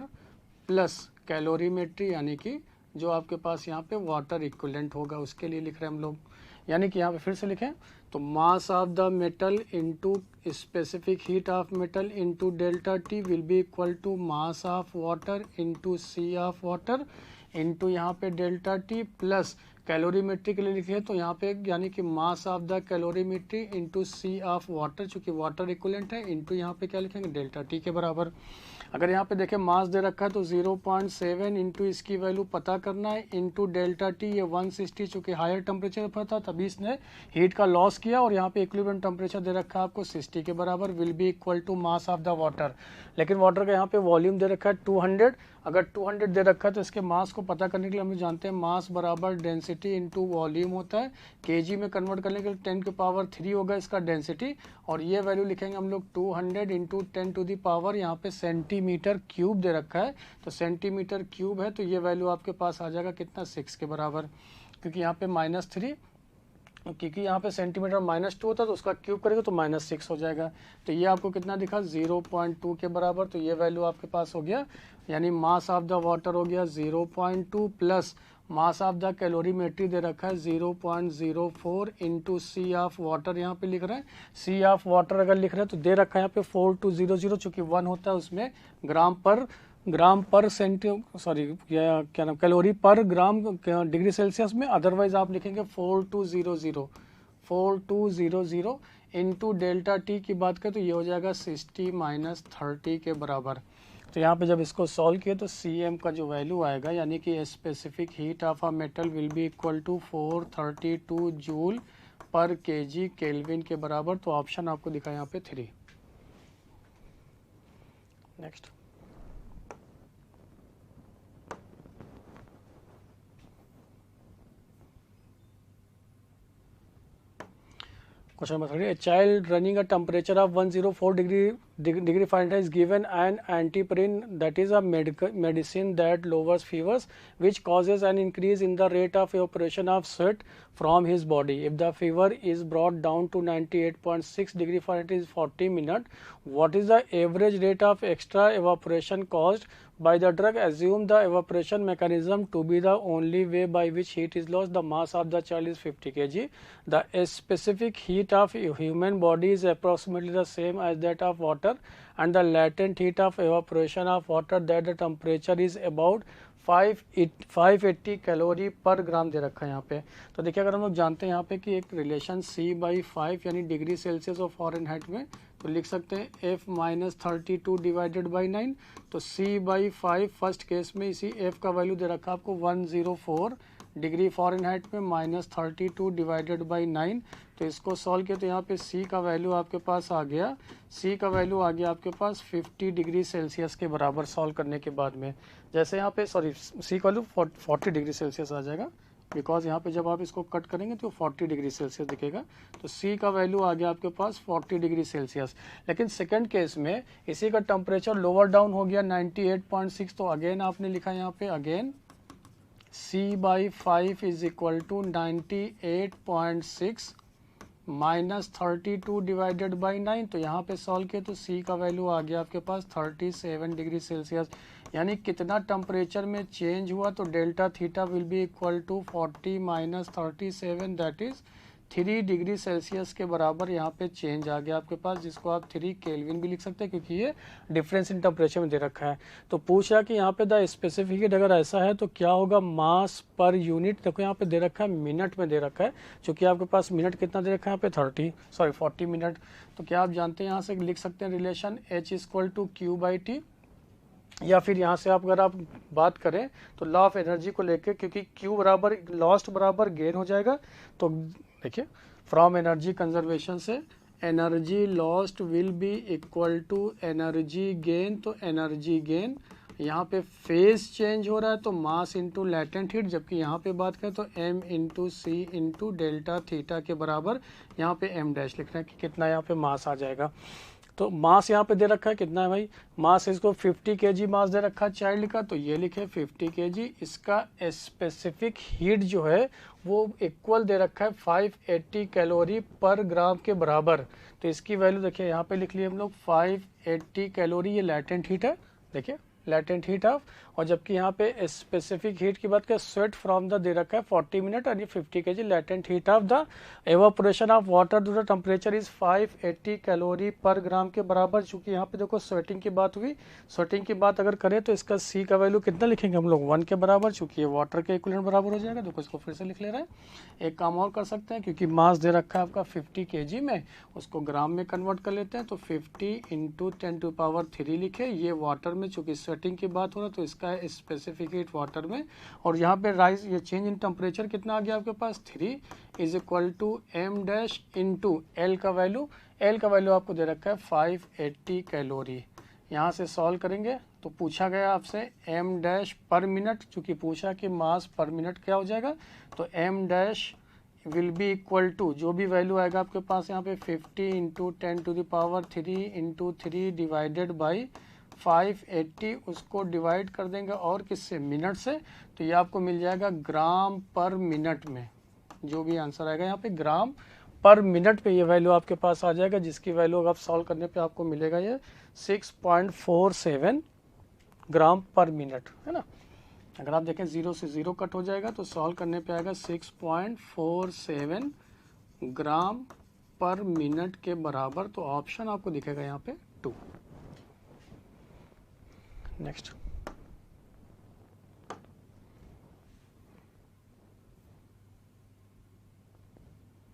Speaker 2: plus calorimetry, यानी कि जो आपके पास यहाँ पे वाटर इक्विवेलेंट होगा उसके लिए लिख रहे हैं हम लोग। यानी कि यहाँ पे फिर से लिखें तो mass of the metal into specific heat of metal into delta T will be equal to mass of water into C of water into यहाँ पे डेल्टा टी प्लस कैलोरीमेट्री के लिए लिखे तो यहाँ पे यानी कि mass of the calorimetry into C of water, चूंकि वाटर इक्विवेलेंट है, इनटू यहाँ पे क्या लिखेंगे डेल्टा टी के बराबर। अगर यहाँ पे देखें मास दे रखा है तो 0.7 इंटू इसकी वैल्यू पता करना है इंटू डेल्टा टी, ये 160 चूंकि हायर टेम्परेचर पर था तभी इसने हीट का लॉस किया, और यहाँ पे इक्विवेलेंट टेम्परेचर दे रखा है आपको 60 के बराबर, will be equal to mass of the water. लेकिन वाटर का यहाँ पे वॉल्यूम दे रखा है 200, अगर 200 दे रखा है तो इसके मास को पता करने के लिए हम जानते हैं मास बराबर डेंसिटी इंटू वॉल्यूम होता है। केजी में कन्वर्ट करने के लिए 10 की पावर 3 होगा इसका डेंसिटी, और ये वैल्यू लिखेंगे हम लोग 200 इंटू 10 टू दी पावर यहाँ पे सेंटीमीटर क्यूब दे रखा है, तो सेंटीमीटर क्यूब है तो ये वैल्यू आपके पास आ जाएगा कितना 6 के बराबर, क्योंकि यहाँ पे -3, क्योंकि यहाँ पे सेंटीमीटर -2 होता है तो उसका क्यूब करेगा तो -6 हो जाएगा। तो ये आपको कितना दिखा 0.2 के बराबर, तो ये वैल्यू आपके पास हो गया, यानी मास ऑफ द वाटर हो गया 0.2 plus mass of the calorimetry दे रखा है 0.04 इंटू सी ऑफ वाटर, यहाँ पे लिख रहे हैं सी ऑफ वाटर अगर लिख रहे हैं तो दे रखा है यहाँ पे 4200, चूंकि 1 होता है उसमें ग्राम पर क्या नाम calorie per gram degree Celsius में, अदरवाइज आप लिखेंगे 4200 इंटू डेल्टा टी की बात करें तो ये हो जाएगा 60 माइनस 30 के बराबर। तो यहाँ पे जब इसको सॉल्व किए तो सी एम का जो वैल्यू आएगा यानी कि specific heat of a metal will be equal to 432 joule per kg kelvin के बराबर। तो ऑप्शन आपको दिखा यहाँ पे 3। Next, question number 30. A child running a temperature of 104 degree Fahrenheit is given an antipirin, that is a medicine that lowers fevers, which causes an increase in the rate of evaporation of sweat from his body. If the fever is brought down to 98.6 degree Fahrenheit in 40 minutes, what is the average rate of extra evaporation caused by the drug? Assume the evaporation mechanism to be the only way by which heat is lost. The mass of the child is 50 kg. The specific heat of human body is approximately the same as that of water, and the latent heat of evaporation of water that the temperature is about 580 calorie per ग्राम दे रखा है यहाँ पे। तो देखिए अगर हम लोग जानते हैं यहाँ पे कि एक रिलेशन C/5 यानी डिग्री सेल्सियस और फॉरेनहाइट में, तो लिख सकते हैं F-32 डिवाइडेड बाई 9। तो C/5 फर्स्ट केस में इसी F का वैल्यू दे रखा है आपको 104 डिग्री फ़ारेनहाइट में -32 डिवाइडेड बाई 9। तो इसको सॉल्व किया तो यहाँ पे C का वैल्यू आपके पास आ गया, C का वैल्यू आ गया आपके पास 50 डिग्री सेल्सियस के बराबर सॉल्व करने के बाद में। जैसे यहाँ पे सॉरी C का वैल्यू 40 डिग्री सेल्सियस आ जाएगा, बिकॉज यहाँ पे जब आप इसको कट करेंगे तो 40 डिग्री सेल्सियस दिखेगा। तो C का वैल्यू आ गया आपके पास 40 डिग्री सेल्सियस। लेकिन सेकंड केस में इसी का टेम्परेचर लोअर डाउन हो गया 98.6। तो अगेन आपने लिखा यहाँ पे again C/5 is equal to 98.6 -32 divided by 9। तो यहाँ पे सॉल्व किया तो C का वैल्यू आ गया आपके पास 37 डिग्री सेल्सियस। यानी कितना टेम्परेचर में चेंज हुआ, तो delta theta will be equal to 40 minus 37 that is 3 degree Celsius के बराबर यहाँ पे चेंज आ गया आपके पास, जिसको आप 3 केल्विन भी लिख सकते हैं क्योंकि ये डिफरेंस इन टेम्परेचर में दे रखा है। तो पूछा कि यहाँ पे द स्पेसिफिक हीट अगर ऐसा है तो क्या होगा मास पर यूनिट। देखो यहाँ पे दे रखा है मिनट में दे रखा है, चूंकि आपके पास मिनट कितना दे रखा है यहाँ पे 40 मिनट। तो क्या आप जानते हैं यहाँ से लिख सकते हैं relation H equal to Q/T, या फिर यहाँ से आप अगर आप बात करें तो लॉ ऑफ एनर्जी को लेके, क्योंकि Q बराबर लॉस्ट बराबर गेन हो जाएगा। तो देखिए फ्रॉम एनर्जी कंजर्वेशन से energy lost will be equal to energy gain. तो एनर्जी गेन यहाँ पे फेज चेंज हो रहा है तो मास इंटू लैटेंट हीट, जबकि यहाँ पे बात करें तो m into C into delta theta के बराबर यहाँ पे m डैश लिख रहे हैं कि कितना यहाँ पे मास आ जाएगा। तो मास यहाँ पे दे रखा है कितना है भाई, मास इसको 50 kg मास दे रखा है चाइल्ड का, तो ये लिखे 50 kg। इसका स्पेसिफिक हीट जो है वो इक्वल दे रखा है 580 कैलोरी पर ग्राम के बराबर। तो इसकी वैल्यू देखिए यहाँ पे लिख लिए हम लोग 580 कैलोरी, ये लैटेंट हीट है, देखिए लैटेंट हीट ऑफ। और जबकि यहाँ पे स्पेसिफिक हीट की बात करें स्वेट फ्रॉम द दे रखा है 40 मिनट और ये 50 kg latent heat of the evaporation of water to the temperature is 580 calorie per gram के बराबर। चूंकि यहाँ पे देखो स्वेटिंग की बात हुई, स्वेटिंग की बात अगर करें तो इसका C का वैल्यू कितना लिखेंगे हम लोग 1 के बराबर, चूंकि ये वाटर के इक्विवेलेंट बराबर हो जाएगा। देखो इसको फिर से लिख ले रहे हैं। एक काम और कर सकते हैं, क्योंकि मास दे रखा है आपका 50 kg में, उसको ग्राम में कन्वर्ट कर लेते हैं। तो 50 इंटू 10⁻³ लिखे, ये वाटर में, चूंकि स्वेटिंग की बात हो रहा है तो इसका स्पेसिफिक हीट वाटर में। और यहाँ पे राइज ये चेंज इन टेम्परेचर कितना आ गया आपके पास 3 is equal to m dash into L का वैल्यू, L का वैल्यू आपको दे रखा है 580 कैलोरी। यहाँ से सॉल्व करेंगे तो पूछा गया आपसे m डैश पर मिनट, चूंकि पूछा कि मास पर मिनट क्या हो जाएगा, तो m dash will be equal to जो भी वैल्यू आएगा आपके पास यहाँ पे 50 इंटू 10⁻³ इंटू 3 डिवाइडेड बाई 580, उसको डिवाइड कर देंगे और किससे, मिनट से। तो ये आपको मिल जाएगा ग्राम पर मिनट में, जो भी आंसर आएगा यहाँ पे ग्राम पर मिनट पे ये वैल्यू आपके पास आ जाएगा, जिसकी वैल्यू आप सॉल्व करने पे आपको मिलेगा ये 6.47 ग्राम पर मिनट, है ना। अगर आप देखें 0 से 0 कट हो जाएगा तो सॉल्व करने पे आएगा 6.47 ग्राम पर मिनट के बराबर। तो ऑप्शन आपको दिखेगा यहाँ पे 2। Next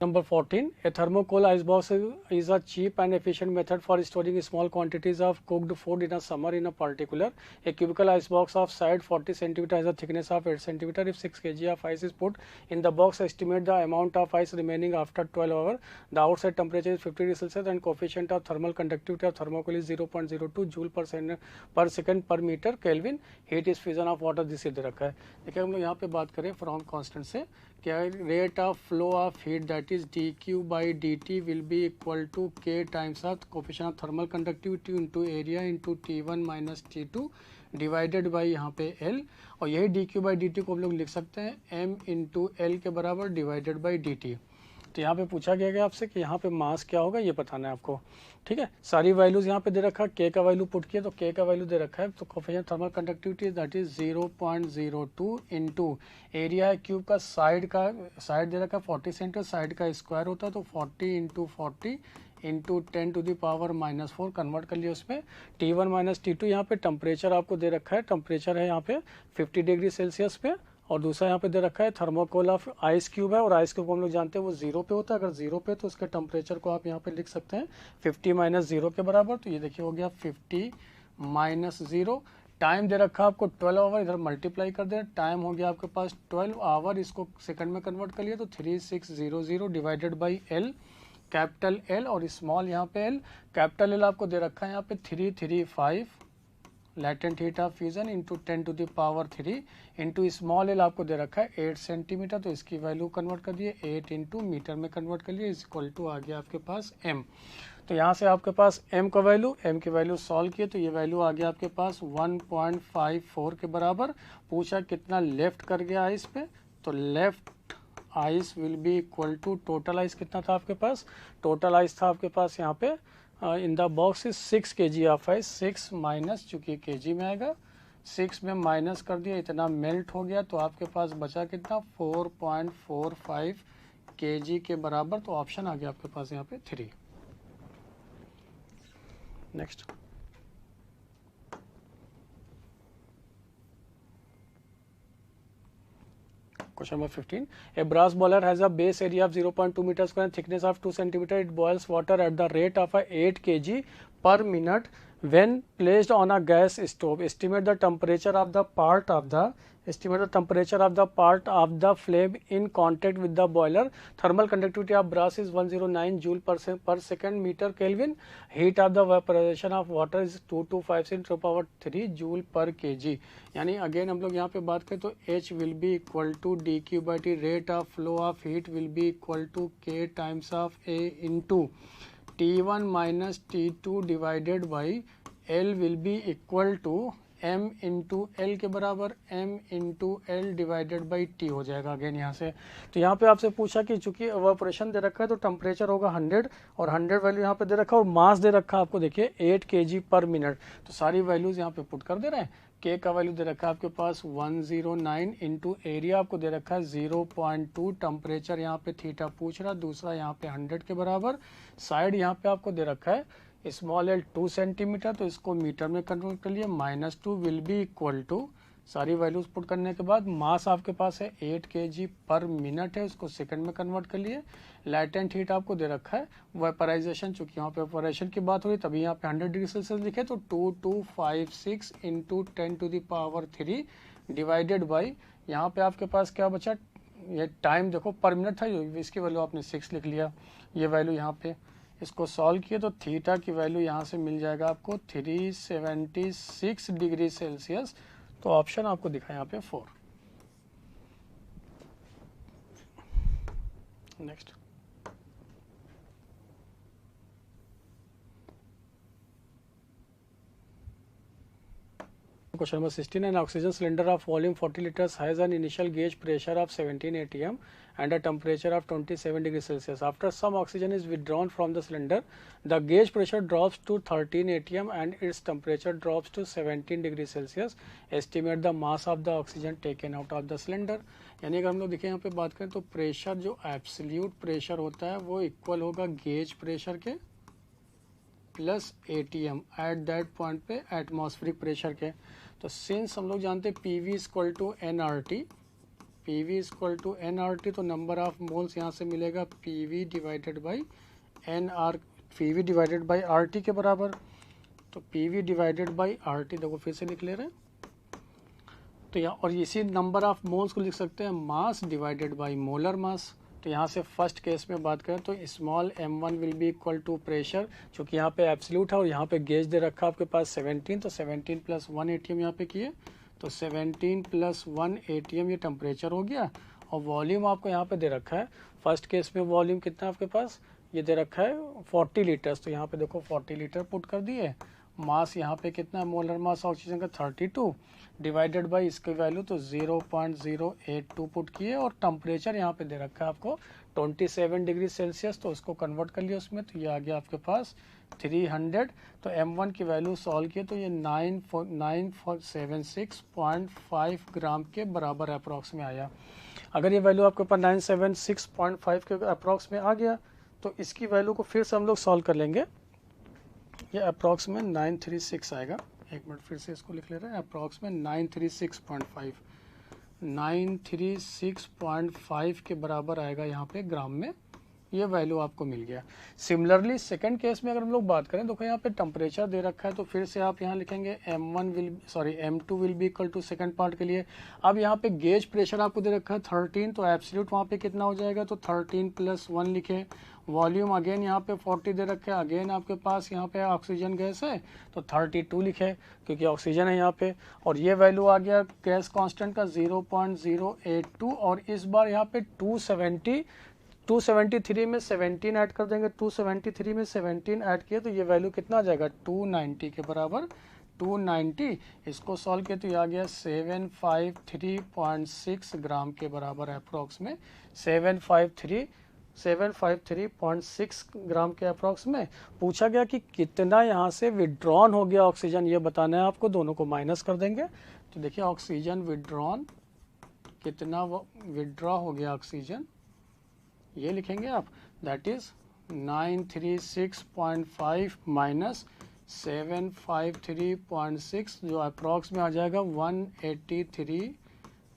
Speaker 2: Number 14, a thermocol icebox is a cheap and efficient method for storing small quantities of cooked food in a summer. In a particular, a cubical icebox of side 40 cm has a thickness of 8 cm. If 6 kg of ice is put in the box, estimate the amount of ice remaining after 12 hours. The outside temperature is 50 degrees Celsius and coefficient of thermal conductivity of thermocol is 0.02 joule per second per meter Kelvin. Heat is fission of water. This दे रखा है। देखिए हम लोग यहाँ पे बात करें from constant से, क्या rate of flow of heat that is dQ/dt will be equal to K times of coefficient of thermal conductivity into area into T1 minus T2 divided by यहाँ पे L। और यही dQ/dt को हम लोग लिख सकते हैं m इंटू L के बराबर डिवाइडेड बाई dt। तो यहाँ पे पूछा गया है आपसे कि यहाँ पे मास क्या होगा ये बताना है आपको, ठीक है। सारी वैल्यूज यहाँ पे दे रखा है, K का वैल्यू पुट किया तो K का वैल्यू दे रखा है, तो coefficient thermal conductivity that is 0.02 into area है क्यूब का, साइड दे रखा है 40 सेंटीमीटर, साइड का स्क्वायर होता है तो 40 इंटू 40 इंटू 10⁻⁻⁴ कन्वर्ट कर लिया उसमें। T1 माइनस T2 यहाँ पे टेम्परेचर आपको दे रखा है, टेम्परेचर है यहाँ पे 50 डिग्री सेल्सियस पे, और दूसरा यहाँ पे दे रखा है थर्मोकोल ऑफ आइस क्यूब है, और आइस क्यूब को हम लोग जानते हैं वो 0 पे होता है। अगर 0 पे तो उसके टेम्परेचर को आप यहाँ पे लिख सकते हैं 50 माइनस 0 के बराबर। तो ये देखिए हो गया 50 माइनस 0, टाइम दे रखा आपको 12 आवर, इधर मल्टीप्लाई कर दे, टाइम हो गया आपके पास 12 आवर, इसको सेकंड में कन्वर्ट कर लिया तो 3600 divided by L, capital L और स्मॉल यहाँ पे एल। कैपिटल एल आपको दे रखा है यहाँ पे 335 latent heat of fusion into 10 to the power 3 into small L आपको दे रखा है 8 सेंटीमीटर, तो इसकी वैल्यू कन्वर्ट कर दिए 8 इंटू मीटर में कन्वर्ट कर लिए, इज इक्वल टू आ गया आपके पास m। तो यहाँ से आपके पास m का वैल्यू, m की वैल्यू सॉल्व किए तो ये वैल्यू आ गया आपके पास 1.54 के बराबर। पूछा कितना लेफ्ट कर गया आइस पे, तो left ice will be equal to, total ice कितना था आपके पास, टोटल आइस था आपके पास यहाँ पे in the box is 6 kg of ice, 6 minus चूंकि kg में आएगा, 6 में माइनस कर दिया, इतना मेल्ट हो गया, तो आपके पास बचा कितना 4.45 kg के बराबर। तो ऑप्शन आ गया आपके पास यहाँ पे 3। Next question number 15. A brass boiler has a base area of 0.2 meters square and thickness of 2 centimeter. It boils water at the rate of 8 kg per minute when placed on a gas stove. Estimate the temperature of the part of the flame in contact with the boiler. Thermal conductivity of brass is 109 joule per second meter Kelvin. Heat of the vaporization of water is 2256 to power 3 joule per kg. यानी again हम लोग यहाँ पे बात करें तो H will be equal to dq by t, rate of flow of heat will be equal to K times of A into T1 minus T2 divided by L will be equal to m into L के बराबर m into L divided by T हो जाएगा again यहाँ से। तो यहाँ पे आपसे पूछा कि चूंकि एवापोरेशन दे रखा है तो टेम्परेचर होगा 100 और 100 वैल्यू यहाँ पे दे रखा है और मास दे रखा है आपको देखिए 8 kg पर मिनट। तो सारी वैल्यूज यहाँ पे पुट कर दे रहे हैं। के का वैल्यू दे रखा है आपके पास 109 इंटू एरिया आपको दे रखा है 0.2, टेम्परेचर यहाँ पे थीटा पूछ रहा, दूसरा यहाँ पे 100 के बराबर, साइड यहाँ पे आपको दे रखा है स्मॉल एल 2 सेंटीमीटर, तो इसको मीटर में कन्वर्ट कर लिए, -2 विल बी इक्वल टू, सारी वैल्यूज पुट करने के बाद मास आपके पास है 8 kg पर मिनट है, उसको सेकंड में कन्वर्ट कर लिए। लैटेंट हीट आपको दे रखा है, वेपराइजेशन चूंकि यहाँ पे वेपराइजेशन की बात हो रही तभी यहाँ पे 100 डिग्री सेल्सियस लिखे, तो 2256 into 10 to the power 3 divided by, यहाँ पे आपके पास क्या बचा, ये टाइम देखो पर मिनट था, इसकी वैल्यू आपने 6 लिख लिया, ये वैल्यू यहाँ पे इसको सॉल्व किए तो थीटा की वैल्यू यहाँ से मिल जाएगा आपको 376 डिग्री सेल्सियस। तो ऑप्शन आपको दिखा यहाँ पे 4। Next question number 16. An oxygen cylinder of volume 40 liters has an initial gauge pressure of 17 atm and a temperature of 27 degrees Celsius. After some oxygen is withdrawn from the cylinder, the gauge pressure drops to 13 atm and its temperature drops to 17 degrees Celsius. Estimate the mass of the oxygen taken out of the cylinder. यानी अगर हम लोग देखें यहाँ पे बात करें तो प्रेशर जो एब्सोल्यूट प्रेशर होता है वो इक्वल होगा गेज प्रेशर के plus ATM at that point पे एटमॉस्फेरिक प्रेशर के। तो सिंस हम लोग जानते हैं PV equal to NRT, PV equal to NRT, तो नंबर ऑफ मोल्स यहाँ से मिलेगा PV divided by NR, PV divided by RT के बराबर। तो पीवी डिवाइडेड बाई आरटी देखो फिर से लिख ले रहे हैं, तो यहाँ और इसी नंबर ऑफ मोल्स को लिख सकते हैं mass divided by molar mass. तो यहाँ से फर्स्ट केस में बात करें तो small m1 will be equal to pressure, चूँकि यहाँ पे एब्सोल्यूट है और यहाँ पे गेज दे रखा आपके पास 17, तो 17 प्लस 1 एटीएम यहाँ पे किए, तो 17 प्लस 1 एटीएम ये टेम्परेचर हो गया। और वॉल्यूम आपको यहाँ पे दे रखा है, फर्स्ट केस में वॉल्यूम कितना आपके पास ये दे रखा है 40 लीटर्स, तो यहाँ पे देखो 40 लीटर पुट कर दिए। मास यहाँ पे कितना मोलर मास ऑक्सीजन का 32 डिवाइडेड बाई इसकी वैल्यू तो 0.082 पुट किए और टेम्परेचर यहाँ पे दे रखा है आपको 27 डिग्री सेल्सियस, तो उसको कन्वर्ट कर लिया उसमें, तो ये आ गया आपके पास 300। तो m1 की वैल्यू सॉल्व किए तो ये 976.5 ग्राम के बराबर अप्रॉक्स में आया। अगर ये वैल्यू आपके पास 976.5 के अप्रॉक्स में आ गया तो इसकी वैल्यू को फिर से हम लोग सॉल्व कर लेंगे, ये अप्रॉक्स में 936 आएगा। एक मिनट फिर से इसको लिख ले रहे हैं, अप्रॉक्स में 936.5, 936.5 के बराबर आएगा यहाँ पे ग्राम में। ये वैल्यू आपको मिल गया। सिमिलरली सेकंड केस में अगर हम लोग बात करें, देखो यहाँ पे टेम्परेचर दे रखा है, तो फिर से आप यहाँ लिखेंगे M2 will be equal to second part के लिए। अब यहाँ पे गेज प्रेशर आपको दे रखा है 13, तो एब्सोल्यूट वहाँ पे कितना हो जाएगा, तो 13 + 1 लिखे। वॉल्यूम अगेन यहाँ पे 40 दे रखे हैं, अगेन आपके पास यहाँ पे ऑक्सीजन गैस है तो 32 लिखे क्योंकि ऑक्सीजन है यहाँ पे। और ये वैल्यू आ गया गैस कांस्टेंट का 0.082, और इस बार यहाँ पे 273 में 17 ऐड कर देंगे, 273 में 17 ऐड किए तो ये वैल्यू कितना आ जाएगा, 290 के बराबर। 290 इसको सॉल्व किया तो ये आ गया 753.6 ग्राम के बराबर अप्रॉक्स में, 753.6 ग्राम के अप्रॉक्स में। पूछा गया कि कितना यहाँ से विड्रॉन हो गया ऑक्सीजन, ये बताना है आपको, दोनों को माइनस कर देंगे। तो देखिए ऑक्सीजन विड्रॉन, कितना विड्रॉ हो गया ऑक्सीजन, ये लिखेंगे आप, दैट इज 936.5 माइनस 753.6 जो अप्रॉक्स में आ जाएगा 183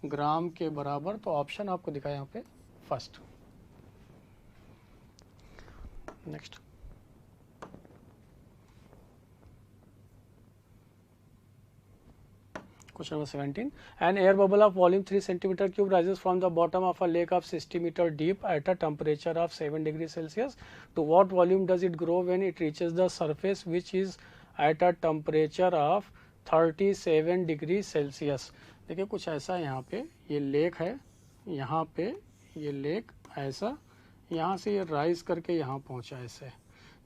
Speaker 2: ग्राम के बराबर। तो ऑप्शन आपको दिखा यहाँ पे first. Next question number 17. An air bubble of volume 3 centimeter cube rises from the bottom of a lake of 60 meter deep at a temperature of 7 degrees Celsius. To what volume does it grow when it reaches the surface which is at a temperature of 37 degree Celsius. देखिए कुछ ऐसा है, यहाँ पे ये lake है, यहाँ पे ये लेक ऐसा, यहाँ से ये राइज करके यहाँ पहुँचा ऐसे,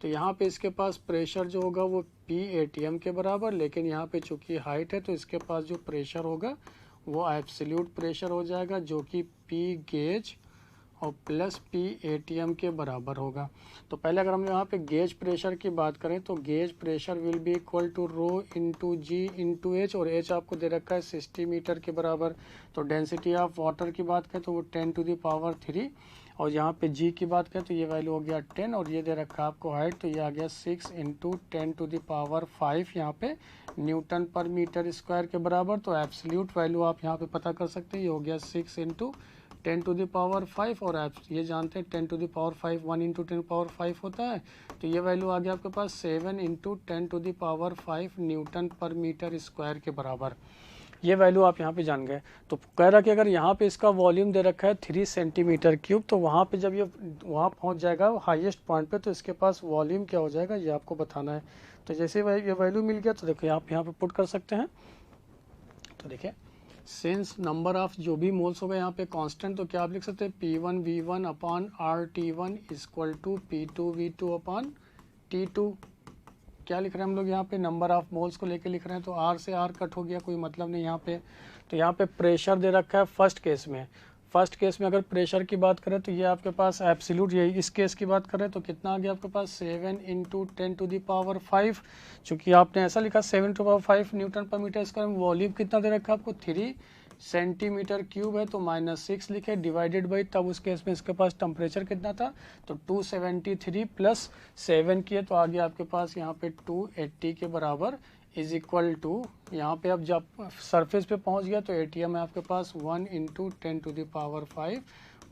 Speaker 2: तो यहाँ पे इसके पास प्रेशर जो होगा वो P ATM के बराबर, लेकिन यहाँ पे चूंकि हाइट है तो इसके पास जो प्रेशर होगा वो एब्सोल्यूट प्रेशर हो जाएगा जो कि P गेज और प्लस P ATM के बराबर होगा। तो पहले अगर हम यहाँ पे गेज प्रेशर की बात करें तो gauge pressure will be equal to rho into G into H, और एच आपको दे रखा है 60 मीटर के बराबर। तो डेंसिटी ऑफ वाटर की बात करें तो वो 10⁻3, और यहाँ पे जी की बात करें तो ये वैल्यू हो गया 10, और ये दे रखा है आपको हाइट, तो ये आ गया 6 × 10⁵ यहाँ पे न्यूटन पर मीटर स्क्वायर के बराबर। तो एब्सोल्यूट वैल्यू आप यहाँ पे पता कर सकते हैं, ये हो गया 6 × 10⁵, और आप ये जानते हैं 10⁵ 1 × 10⁵ होता है, तो ये वैल्यू आ गया आपके पास 7 × 10⁵ न्यूटन पर मीटर स्क्वायर के बराबर। ये वैल्यू आप यहाँ पे जान गए। तो कह रहा कि अगर यहाँ पे इसका वॉल्यूम दे रखा है 3 सेंटीमीटर क्यूब, तो वहाँ पे जब ये वहाँ पहुँच जाएगा हाईएस्ट पॉइंट पे तो इसके पास वॉल्यूम क्या हो जाएगा ये आपको बताना है। तो जैसे ये वैल्यू मिल गया तो देखिए आप यहाँ पे पुट कर सकते हैं। तो देखिए सिंस नंबर ऑफ जो भी मोल्स होगा यहाँ पे कांस्टेंट, तो क्या आप लिख सकते हैं P1V1 upon RT1 equal to P2V2 upon T2। क्या लिख रहे हैं हम लोग यहाँ पे, नंबर ऑफ मोल्स को लेके लिख रहे हैं, तो R से R कट हो गया, कोई मतलब नहीं यहाँ पे। तो यहाँ पे प्रेशर दे रखा है फर्स्ट केस में, अगर प्रेशर की बात करें तो ये आपके पास एब्सोल्यूट, ये इस केस की बात करें तो कितना आ गया आपके पास 7 × 10⁵, चूँकि आपने ऐसा लिखा 7⁵ Newton per metre square. Volume कितना दे रखा है आपको 3 सेंटीमीटर क्यूब है, तो -6 लिखे डिवाइडेड बाई, तब उस केस में इसके पास टेम्परेचर कितना था, तो 273 + 7 किए तो आ गया आपके पास यहाँ पे 280 के बराबर इज इक्वल टू, यहाँ पे अब जब सरफेस पे पहुँच गया तो ATM है आपके पास 1 × 10⁵।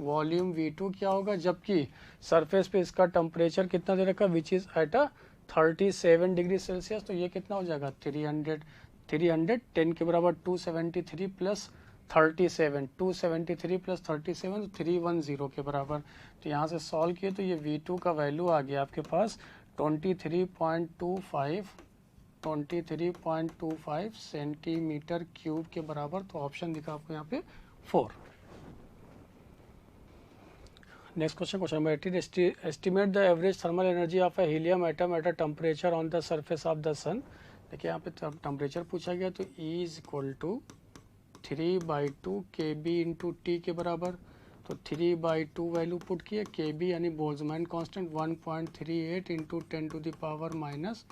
Speaker 2: वॉल्यूम V2 क्या होगा, जबकि सरफेस पे इसका टेम्परेचर कितना दे रखा है which is at a 37 degree Celsius, तो ये कितना हो जाएगा 310 के बराबर 273 + 37, 273 + 37 310 के बराबर। तो यहाँ से सॉल्व किए तो ये V2 का वैल्यू आ गया आपके पास 23.25 सेंटीमीटर क्यूब के बराबर। तो ऑप्शन दिखा आपको यहाँ पे 4। Next question number 18, estimate the average thermal energy of a helium atom at a temperature on the surface of the sun. देखिए यहाँ पे टेम्परेचर पूछा गया, तो E is equal to 3/2 KB × T के बराबर। तो 3/2 वैल्यू पुट किए, KB यानी बोल्ट्जमैन कांस्टेंट 1.38 ×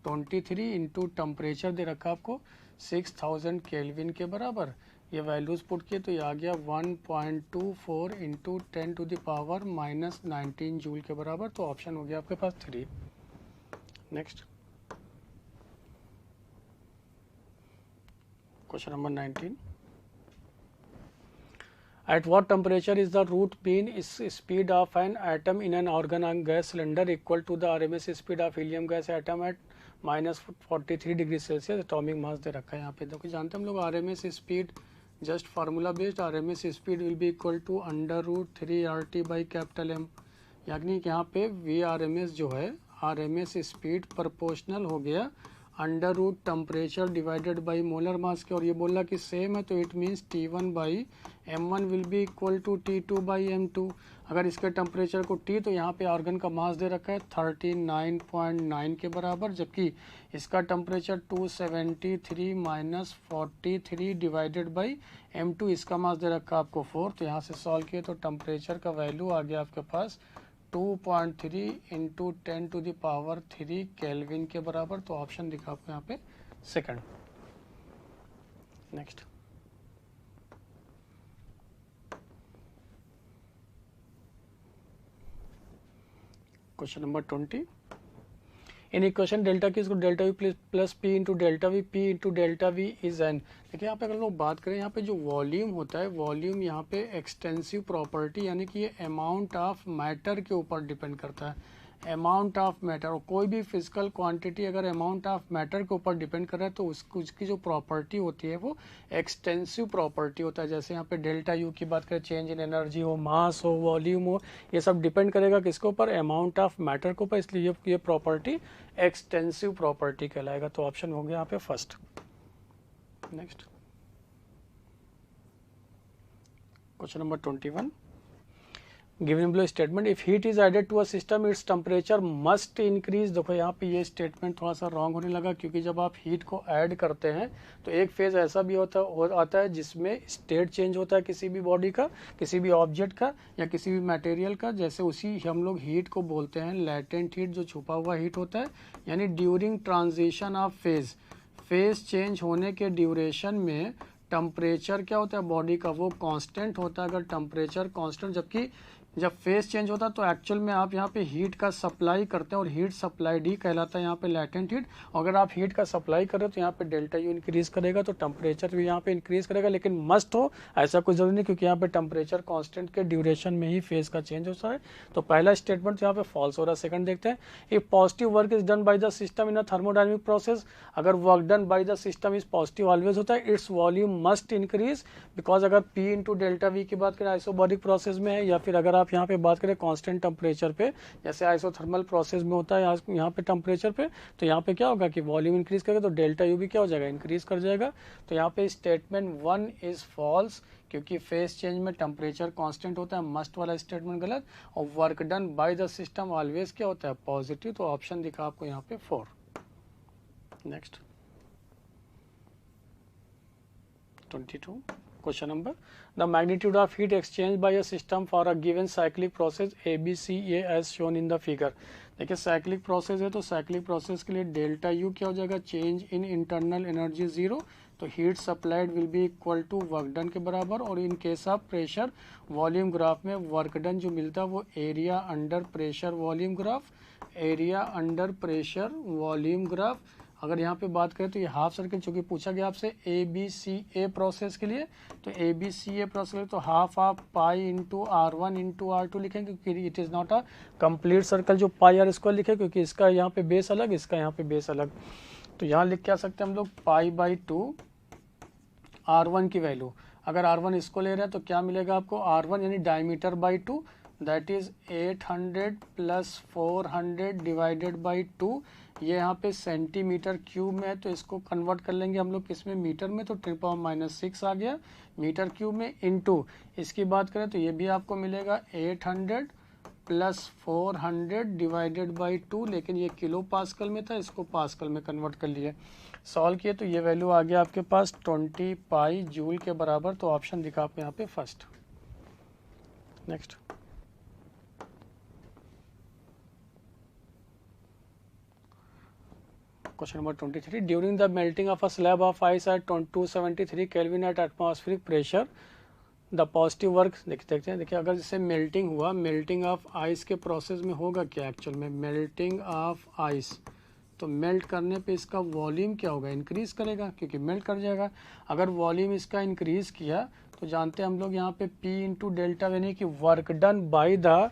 Speaker 2: 10⁻23 इंटू टेम्परेचर दे रखा आपको 6000 केल्विन के बराबर। ये वैल्यूज पुट किए तो ये आ गया 1.24 × 10⁻19 जूल के बराबर। तो ऑप्शन हो गया आपके पास 3। Next question number 19, At what temperature is the root mean is speed of an atom in an organ gas cylinder equal to the RMS speed of helium gas atom at -43 degree Celsius. Atomic mass दे रखा है यहाँ पे. देखो जानते हैं हम लोग RMS speed, just formula based RMS speed will be equal to √3 RT / capital M. यानी कि यहाँ पे VRMS जो है RMS स्पीड प्रोपोर्शनल हो गया √ temperature divided by molar mass के. और ये बोला कि सेम है तो it means T1 by M1 will be equal to T2 by M2. अगर इसके टेम्परेचर को T तो यहाँ पे ऑर्गन का मास दे रखा है 39.9 के बराबर, जबकि इसका टेम्परेचर 273 - 43 डिवाइडेड बाई M2, इसका मास दे रखा है आपको 4. तो यहाँ से सॉल्व किए तो टेम्परेचर का वैल्यू आ गया आपके पास 2.3 × 10⁻³ केल्विन के बराबर. तो ऑप्शन दिखा आपको यहाँ पे second. Next question number 20. In equation delta की इसको delta we plus P into delta we, P into delta V is an. देखिए यहाँ पे अगर लोग बात करें यहाँ पे जो वॉल्यूम होता है, वॉल्यूम यहाँ पे एक्सटेंसिव प्रॉपर्टी यानी कि ये अमाउंट ऑफ मैटर के ऊपर डिपेंड करता है. अमाउंट ऑफ मैटर, और कोई भी फिजिकल क्वांटिटी अगर अमाउंट ऑफ मैटर के ऊपर डिपेंड कर रहा है तो उसकी जो प्रॉपर्टी होती है वो एक्सटेंसिव प्रॉपर्टी होता है. जैसे यहाँ पे डेल्टा यू की बात करें, चेंज इन एनर्जी हो, मास हो, वॉल्यूम हो, ये सब डिपेंड करेगा किसके ऊपर, अमाउंट ऑफ मैटर के ऊपर. इसलिए ये प्रॉपर्टी एक्सटेंसिव प्रॉपर्टी कहलाएगा. तो ऑप्शन हो गया यहाँ पे first. Next question number 21. Given below statement, if heat is added to a system its temperature must increase. देखो यहाँ पे ये स्टेटमेंट थोड़ा सा रॉन्ग होने लगा, क्योंकि जब आप हीट को ऐड करते हैं तो एक फेज ऐसा भी आता है जिसमें स्टेट चेंज होता है किसी भी बॉडी का, किसी भी ऑब्जेक्ट का या किसी भी मटेरियल का. जैसे उसी हम लोग हीट को बोलते हैं लैटेंट हीट, जो छुपा हुआ हीट होता है. यानी during transition of phase change होने के ड्यूरेशन में टेम्परेचर क्या होता है बॉडी का, वो कांस्टेंट होता है. अगर टेम्परेचर कांस्टेंट, जबकि जब फेज चेंज होता है तो एक्चुअल में आप यहाँ पे हीट का सप्लाई करते हैं और हीट सप्लाइड ही कहलाता है यहाँ पे लैटेंट हीट. अगर आप हीट का सप्लाई कर रहे हो तो यहाँ पे डेल्टा यू इंक्रीज करेगा, तो टेम्परेचर भी यहाँ पे इंक्रीज करेगा. लेकिन मस्ट हो ऐसा कोई जरूरी नहीं, क्योंकि यहाँ पे टेम्परेचर कांस्टेंट के ड्यूरेशन में ही फेज का चेंज होता है. तो पहला स्टेटमेंट यहाँ पे फॉल्स हो रहा है. सेकंड देखते हैं, if positive work is done by the system in a thermodynamic process, अगर work done by the system is positive always होता है, its volume must increase. Because अगर पी इंटू डेल्टा वी की बात करें आइसोबैरिक प्रोसेस में है, या फिर अगर आप यहाँ पे बात करें कांस्टेंट टेम्परेचर पे जैसे आइसोथर्मल प्रोसेस में होता है यहाँ पे टेम्परेचर पे, तो यहाँ पे क्या होगा कि वॉल्यूम इंक्रीज करेगा तो डेल्टा यू भी क्या हो जाएगा, इंक्रीज कर जाएगा. तो यहाँ पे स्टेटमेंट 1 इज फॉल्स, क्योंकि फेज चेंज में टेम्परेचर कांस्टेंट होता है. मस्ट वाला स्टेटमेंट गलत. और work done by the system always क्या होता है, पॉजिटिव. तो ऑप्शन दिखा आपको यहाँ पे 4. Next 22. Question number, the magnitude of heat exchanged by a system for a given cyclic process ABCA as shown in the figure. देखिए साइक्लिक प्रोसेस है तो साइक्लिक प्रोसेस के लिए डेल्टा यू क्या हो जाएगा, चेंज इन इंटरनल एनर्जी 0. तो heat supplied will be equal to work done के बराबर. और in case of pressure volume graph में वर्क डन जो मिलता है वो area under pressure volume graph, area under pressure volume graph. अगर यहाँ पे बात करें तो ये हाफ सर्किल, चूंकि पूछा गया आपसे ABCA प्रोसेस के लिए, तो ABCA प्रोसेस तो half of pi into R1 into R2 लिखेंगे, क्योंकि it is not a complete circle जो पाई आर स्क्वायर लिखे, क्योंकि इसका यहाँ पे बेस अलग, इसका यहाँ पे बेस अलग. तो यहाँ लिख के आ सकते हैं हम लोग π/2 R1 की वैल्यू. अगर R1 इसको ले रहे हैं तो क्या मिलेगा आपको, R1 यानी diameter by 2, that is 800 + 400 divided by 2. ये यहाँ पे सेंटीमीटर क्यूब में है, तो इसको कन्वर्ट कर लेंगे हम लोग किसमें, मीटर में. तो 10⁻⁻6 आ गया मीटर क्यूब में. इनटू इसकी बात करें तो ये भी आपको मिलेगा 800 + 400 डिवाइडेड बाई 2. लेकिन ये किलो पास्कल में था, इसको पास्कल में कन्वर्ट कर लिए. सॉल्व किए तो ये वैल्यू आ गया आपके पास 20 पाई जूल के बराबर. तो ऑप्शन दिखा आपको यहाँ पे first. Next question number 23. During the melting of a slab of ice eight 273 kelvin at atmospheric pressure the positive work. देखते हैं, देखिए अगर जैसे मेल्टिंग हुआ, मेल्टिंग ऑफ आइस के प्रोसेस में होगा क्या एक्चुअल में, मेल्टिंग ऑफ आइस तो मेल्ट करने पे इसका वॉल्यूम क्या होगा, इंक्रीज करेगा क्योंकि मेल्ट कर जाएगा। अगर वॉल्यूम इसका इंक्रीज किया तो जानते हैं हम लोग यहाँ पे P इंटू डेल्टा यानी कि work done by the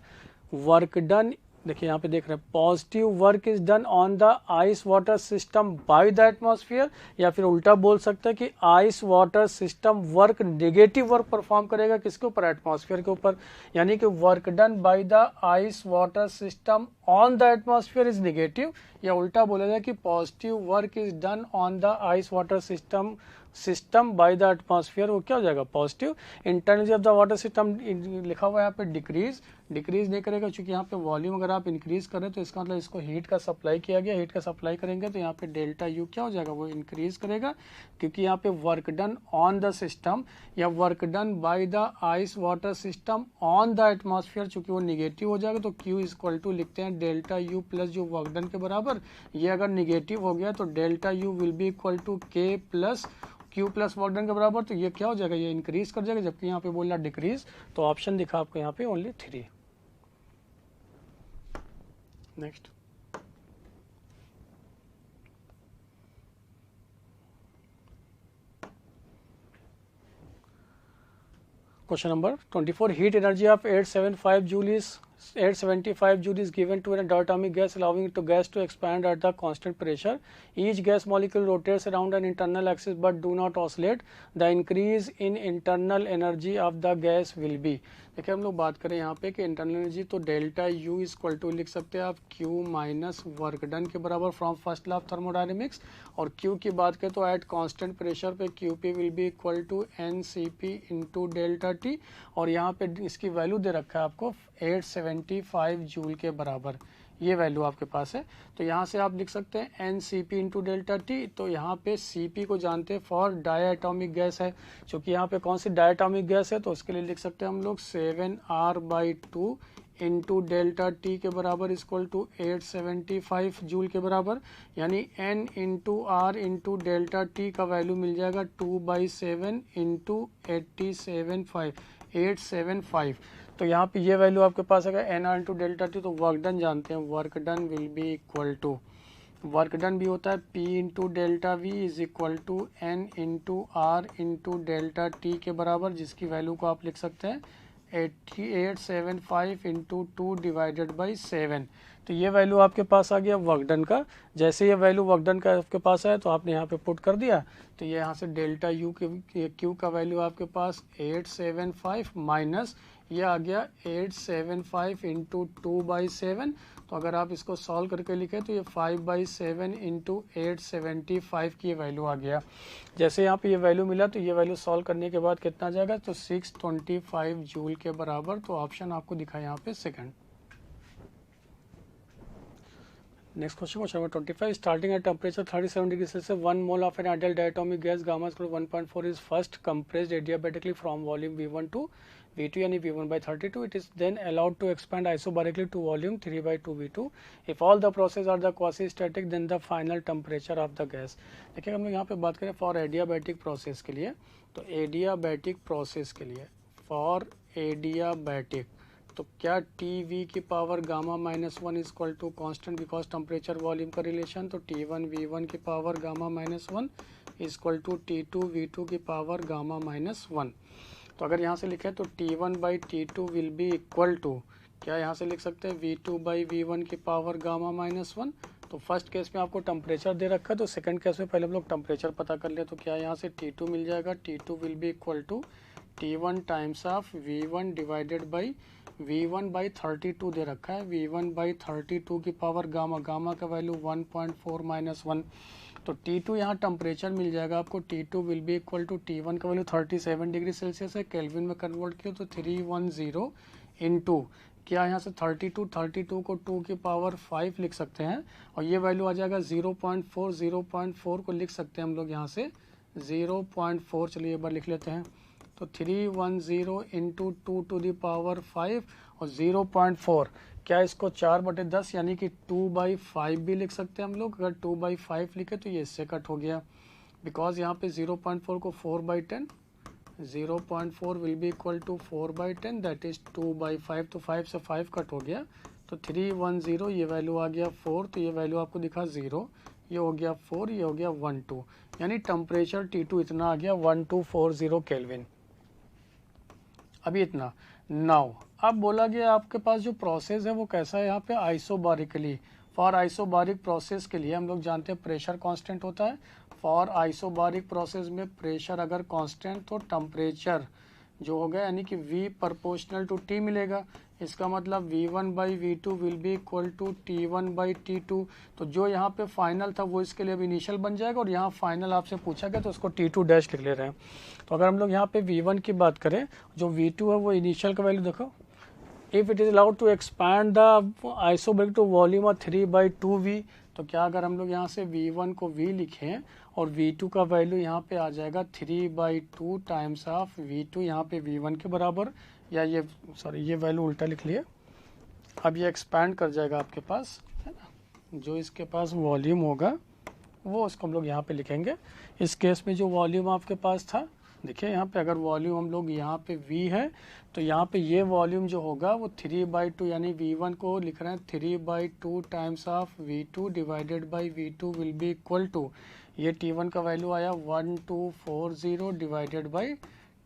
Speaker 2: work done, देखिए यहाँ पे देख रहे हैं positive work is done on the ice water system by the atmosphere, या फिर उल्टा बोल सकते हैं कि ice water system work negative work perform करेगा किसके ऊपर, एटमॉस्फेयर के ऊपर। यानी कि work done by the ice water system on the atmosphere is negative, या उल्टा बोला जाए कि positive work is done on the ice water system by the atmosphere, वो क्या हो जाएगा, positive. Intensity of the water system लिखा हुआ है यहाँ पे डिक्रीज नहीं करेगा, क्योंकि यहाँ पे वॉल्यूम अगर आप इंक्रीज करें तो इसका मतलब इसको हीट का सप्लाई किया गया, हीट का सप्लाई करेंगे तो यहाँ पे डेल्टा यू क्या हो जाएगा, वो इंक्रीज करेगा, क्योंकि यहाँ पे work done on the system या work done by the ice water system on the atmosphere, चूंकि वो निगेटिव हो जाएगा तो क्यू इक्वल टू लिखते हैं डेल्टा यू प्लस जो वर्क डन के बराबर, ये अगर निगेटिव हो गया तो delta U will be equal to के plus Q plus work done के बराबर, तो ये क्या हो जाएगा, ये इंक्रीज कर जाएगा, जबकि यहाँ पे बोला डिक्रीज, तो ऑप्शन दिखा आपको यहाँ पे only 3। Next question number 24, heat energy of 875 joule is given to an diatomic gas, allowing the gas to expand at the constant pressure. Each gas molecule rotates around an internal axis but do not oscillate. The increase in internal energy of the gas will be, देखिए हम लोग बात करें यहाँ पे कि internal energy, तो delta you equal to लिख सकते हैं आप क्यू माइनस वर्क डन के बराबर from first law of thermodynamics, और क्यू की बात करें तो एट कांस्टेंट प्रेशर पे Q P will be equal to N C P into delta T, और यहाँ पे इसकी वैल्यू दे रखा है आपको 875 जूल के बराबर, ये वैल्यू आपके पास है। तो यहाँ से आप लिख सकते हैं N C P into delta T, तो यहाँ पे सी पी को जानते हैं फॉर डायटोमिक गैस है, क्योंकि यहाँ पे कौन सी डायटोमिक गैस है, तो उसके लिए लिख सकते हैं हम लोग 7R/2 इंटू डेल्टा टी के बराबर इक्वल टू 875 जूल के बराबर, यानी N into R into delta T का वैल्यू मिल जाएगा 2/7 इंटू 875, तो यहाँ पे ये वैल्यू आपके पास है N R into delta T, तो वर्क डन जानते हैं, work done will be equal to, work done भी होता है P into delta V is equal to N into R into delta T के बराबर, जिसकी वैल्यू को आप लिख सकते हैं 8875 इंटू 2 डिवाइडेड बाई 7, तो ये वैल्यू आपके पास आ गया वर्क डन का। जैसे ये वैल्यू वर्क डन का आपके पास है तो आपने यहाँ पे पुट कर दिया, तो ये यहाँ से डेल्टा यू के क्यू का वैल्यू आपके पास 875 माइनस ये आ गया 875 इंटू 2/7, तो अगर आप इसको सॉल्व करके लिखें तो ये 5/7 इंटू 875 की वैल्यू आ गया। जैसे यहाँ पे ये वैल्यू मिला तो ये वैल्यू सॉल्व करने के बाद कितना आ जाएगा, तो 625 जूल के बराबर, तो ऑप्शन आपको दिखा यहाँ पे second. Next question number 25, starting at temperature 37 degree Celsius 1 mole of an ideal diatomic gas gamma equal 1.4 is first compressed adiabatically from volume V1 to V2 यानी V1/32, it is then allowed to expand isobarically to volume 3/2 V2. If all the processes are the quasi-static, then the final temperature of the gas. देखिए हम लोग यहाँ पे बात करें for adiabatic process के लिए, तो एडियाबैटिक प्रोसेस के लिए फॉर एडियाबैटिक, तो क्या TV की power gamma -1 is equal to constant because temperature volume का रिलेशन, तो T1 V1 की power gamma -1 is equal to T2 V2 की पावर गामा -1। तो अगर यहाँ से लिखे तो T1/T2 will be equal to, क्या यहाँ से लिख सकते हैं V2/V1 की पावर गामा -1। तो फर्स्ट केस में आपको टेम्परेचर दे रखा है, तो सेकंड केस में पहले हम लोग टेम्परेचर पता कर ले, तो क्या यहाँ से T2 मिल जाएगा, T2 will be equal to T1 times of V1 divided by V1/32 दे रखा है, V1/32 की पावर गामा का वैल्यू 1.4 - 1, तो T2 यहाँ टेम्परेचर मिल जाएगा आपको, T2 will be equal to T1 का वैल्यू 37 डिग्री सेल्सियस है, केल्विन में कन्वर्ट किया तो 310 इंटू क्या यहाँ से 32 को 2 की पावर 5 लिख सकते हैं, और ये वैल्यू आ जाएगा 0.4 को लिख सकते हैं हम लोग यहाँ से 0.4, चलिए एक बार लिख लेते हैं, तो 310 इंटू 2 टू द पावर 5 और 0.4, क्या इसको 4/10 यानी कि 2/5 भी लिख सकते हैं हम लोग। अगर 2/5 लिखे तो ये इससे कट हो गया, बिकॉज यहाँ पे 0.4 को 4/10 0.4 will be equal to 4/10 that is 2/5, तो 5 से 5 कट हो गया तो 310, ये वैल्यू आ गया 4, तो ये वैल्यू आपको दिखा 0, ये हो गया 4, ये हो गया 12, यानी टेम्परेचर T2 इतना आ गया 1240 केल्विन। अभी इतना। नाउ अब बोला गया आपके पास जो प्रोसेस है वो कैसा है, यहाँ पे आइसोबारिकली। फॉर आइसोबारिक प्रोसेस के लिए हम लोग जानते हैं प्रेशर कांस्टेंट होता है। फॉर आइसोबारिक प्रोसेस में प्रेशर अगर कांस्टेंट तो टेम्परेचर जो होगा यानी कि V प्रोपोर्शनल टू T मिलेगा। इसका मतलब V1/V2 will be equal to T1/T2। तो जो यहाँ पे फाइनल था वो इसके लिए अब इनिशियल बन जाएगा, और यहाँ फाइनल आपसे पूछा गया तो उसको T2 डैश लिख ले रहे हैं। तो अगर हम लोग यहाँ पे V1 की बात करें, जो V2 है वो इनिशियल का वैल्यू देखो, if it is allowed to expand the isobaric to volume of 3/2V, तो क्या अगर हम लोग यहाँ से V1 को V लिखें और V2 का वैल्यू यहाँ पे आ जाएगा 3/2 टाइम्स ऑफ V2, यहाँ पे V1 के बराबर, या ये सॉरी ये वैल्यू उल्टा लिख लिए। अब ये एक्सपैंड कर जाएगा आपके पास, है ना, जो इसके पास वॉल्यूम होगा वो उसको हम लोग यहाँ पे लिखेंगे। इस केस में जो वॉल्यूम आपके पास था, देखिए यहाँ पे अगर वॉल्यूम हम लोग यहाँ पे V है तो यहाँ पे ये वॉल्यूम जो होगा वो 3/2, यानी V1 को लिख रहे हैं 3/2 times of V2 divided by V2 will be equal to, ये T1 का वैल्यू आया 1240 डिवाइडेड बाई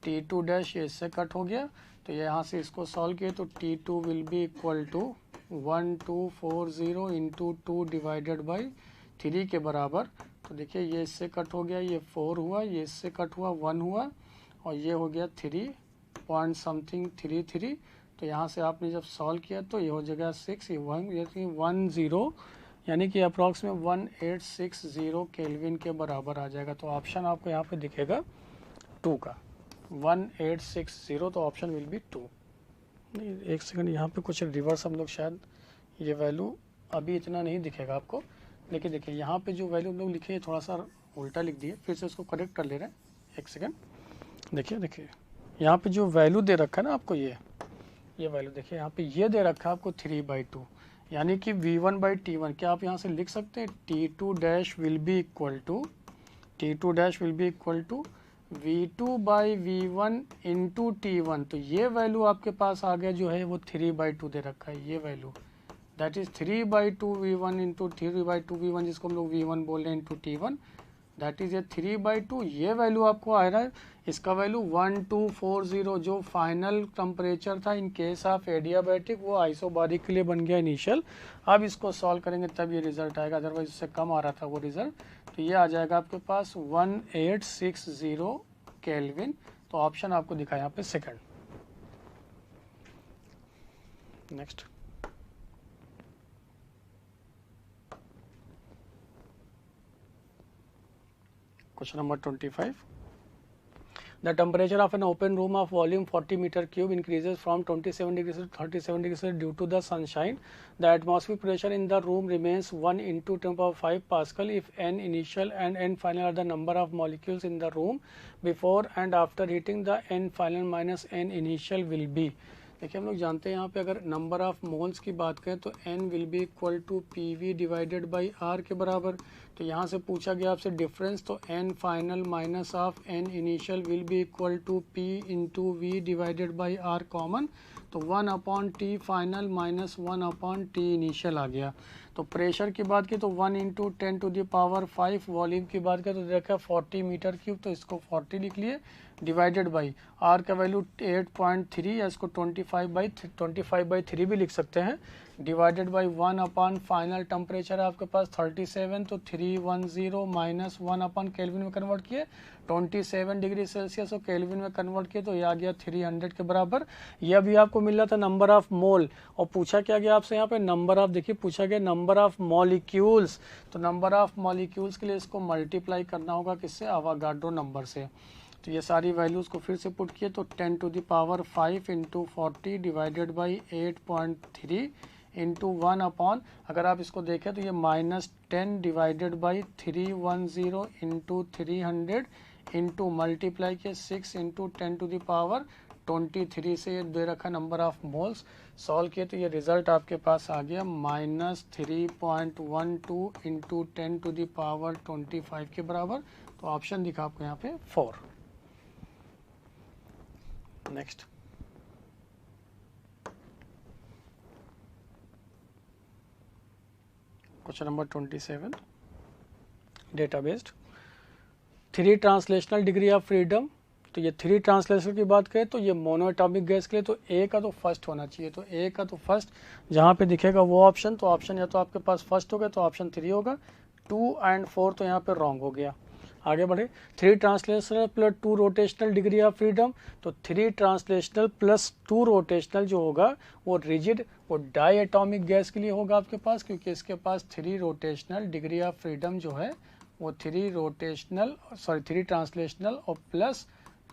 Speaker 2: T2 डैश, ये इससे कट हो गया, तो यहाँ से इसको सॉल्व किए तो T2 will be equal to 1240 into 2 divided by 3 के बराबर। तो देखिए ये इससे कट हो गया, ये 4 हुआ, ये इससे कट हुआ 1 हुआ, और ये हो गया 3 पॉइंट समथिंग 33। तो यहाँ से आपने जब सॉल्व किया तो ये हो जाएगा 6, ये 10, यानी कि अप्रॉक्स में 1860 केल्विन के बराबर आ जाएगा। तो ऑप्शन आपको यहाँ पे दिखेगा 2 का 1860, तो ऑप्शन विल बी 2। नहीं एक सेकंड, यहाँ पे कुछ रिवर्स हम लोग शायद ये वैल्यू अभी इतना नहीं दिखेगा आपको, लेकिन देखिए यहाँ पे जो वैल्यू हम लोग लिखे थोड़ा सा उल्टा लिख दिए, फिर से उसको करेक्ट कर ले रहे हैं। एक सेकंड, देखिए यहाँ पे जो वैल्यू दे रखा है ना आपको, ये वैल्यू देखिए यहाँ पे ये दे रखा है आपको 3/2, यानी कि V1/T1, क्या आप यहाँ से लिख सकते हैं T2 dash will be equal to V2/V1 into T1। तो ये वैल्यू आपके पास आ गया जो है वो 3/2 दे रखा है, ये value that is 3/2 V1 into 3/2 V1, जिसको हम लोग V1 बोल रहे हैं इंटू T1, दैट इज ये 3/2। ये वैल्यू आपको आ रहा है, इसका वैल्यू 1240 जो फाइनल टेम्परेचर था इन केस ऑफ एडियाबैटिक, वो आइसोबारिक के लिए बन गया इनिशियल। अब इसको सॉल्व करेंगे तब ये रिजल्ट आएगा, अदरवाइज उससे कम आ रहा था वो रिजल्ट। तो ये आ जाएगा आपके पास 1860 केल्विन। तो ऑप्शन आपको दिखा यहाँ पे second. Next question number 25. The temperature of an open room of volume 40 meter cube increases from 27 degrees to 37 degrees due to the sunshine. The atmospheric pressure in the room remains 1 into 10⁵ Pascal if n initial and n final are the number of molecules in the room before and after heating. The n final minus n initial will be। देखिए हम लोग जानते हैं यहाँ पे अगर number of moles की बात करें तो n will be equal to PV divided by R के बराबर। तो यहाँ से पूछा गया आपसे डिफरेंस, तो n final minus of n initial will be equal to P into V divided by R common. तो 1/T final minus 1/T initial आ गया। तो प्रेशर की बात की तो 1 इंटू 10⁵। वॉल्यूम की बात करें तो देखा 40 मीटर क्यूब, तो इसको 40 लिख लिए डिवाइडेड बाई R का वैल्यू 8.3, या इसको 25/3 भी लिख सकते हैं, डिवाइडेड बाई 1 फाइनल टेम्परेचर है आपके पास 37, तो 310 माइनस 1 केल्विन में कन्वर्ट किए 27 डिग्री सेल्सियस, और केल्विन में कन्वर्ट किए तो ये आ गया 300 के बराबर। ये अभी आपको मिल रहा था नंबर ऑफ मोल, और पूछा क्या गया आपसे यहाँ पे नंबर ऑफ, देखिए पूछा गया नंबर ऑफ मॉलिक्यूल्स। तो नंबर ऑफ मॉलिक्यूल्स के लिए इसको मल्टीप्लाई करना होगा किससे, अवागाड्रो नंबर से। तो ये सारी वैल्यूज़ को फिर से पुट किए तो 10⁵ इंटू 40 डिवाइडेड बाई 8.3 इंटू 1 अगर आप इसको देखें तो ये -10 divided by 310 into 300 into multiply किए 6 इंटू 10⁻23 से ये दे रखा नंबर ऑफ मोल्स। सॉल्व किए तो ये रिजल्ट आपके पास आ गया -3.12 इंटू 10⁻25 के बराबर। तो ऑप्शन दिखा आपको यहाँ पे 4। Next, question number 27, data based 3 translational degree of freedom. तो ये 3 ट्रांसलेशन की बात करें तो ये मोनो एटॉमिक गैस के लिए तो ए का तो फर्स्ट होना चाहिए, तो ए का तो फर्स्ट जहाँ पे दिखेगा वो ऑप्शन, तो ऑप्शन या तो आपके पास फर्स्ट होगा तो ऑप्शन 3 होगा, 2 एंड 4 तो यहाँ पे रॉन्ग हो गया। आगे बढ़े, 3 translational plus 2 rotational degree of freedom. तो 3 ट्रांसलेशनल प्लस 2 रोटेशनल जो होगा वो रिजिड, वो डाई एटॉमिक गैस के लिए होगा आपके पास, क्योंकि इसके पास 3 रोटेशनल डिग्री ऑफ फ्रीडम जो है वो 3 ट्रांसलेशनल और प्लस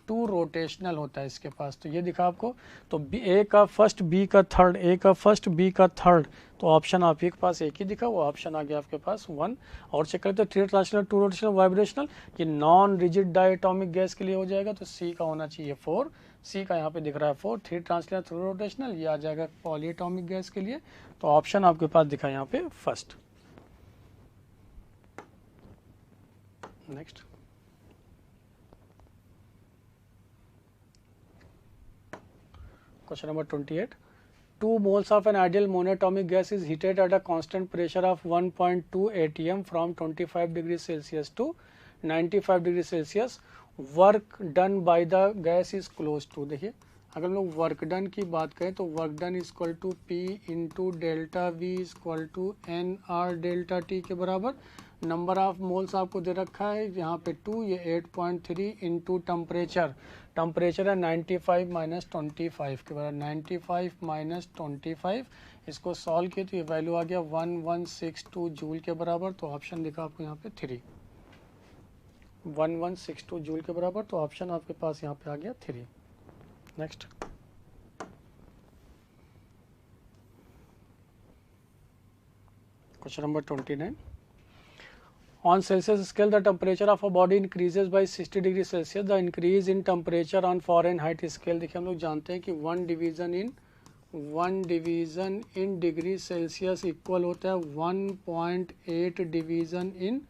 Speaker 2: 2 रोटेशनल होता है इसके पास। तो ये दिखा आपको, तो ए का फर्स्ट, बी का थर्ड, ए का फर्स्ट, बी का थर्ड, तो ऑप्शन आपके पास एक ही दिखा, वो ऑप्शन आ गया आपके पास 1। और चेक करें तो 3 ट्रांसलेशनल 2 रोटेशनल वाइब्रेशनल, ये नॉन रिजिड डायटोमिक गैस के लिए हो जाएगा, तो सी का होना चाहिए 4, सी का यहाँ पे दिख रहा है 4। 3 ट्रांसलेशनल 3 रोटेशनल ये आ जाएगा पॉलीएटॉमिक गैस के लिए, तो ऑप्शन आपके पास दिखा यहाँ पे first. Next, question number 28, 2 moles of an ideal monatomic gas is heated at a constant pressure of 1.2 atm from 25 degrees Celsius to 95 degrees Celsius. Work done by the gas is close to, देखिए अगर हम लोग work done की बात करें तो work done is equal to P into delta V is equal to N R delta T के बराबर। नंबर ऑफ मोल्स आपको दे रखा है यहाँ पे 2, ये 8.3 इंटू टेम्परेचर, टेम्परेचर है 95 माइनस 25 के बराबर, 95 माइनस 25, इसको सॉल्व किए तो ये वैल्यू आ गया 1162 जूल के बराबर, तो ऑप्शन दिखा आपको यहाँ पे 3, 1162 जूल के बराबर, तो ऑप्शन आपके पास यहाँ पे आ गया 3। Next, question number 29, on Celsius scale the temperature of a body increases by 60 degree Celsius, the increase in temperature on Fahrenheit scale। देखिए हम लोग जानते हैं कि 1 division in degree Celsius equal होता है 1.8 डिवीजन इन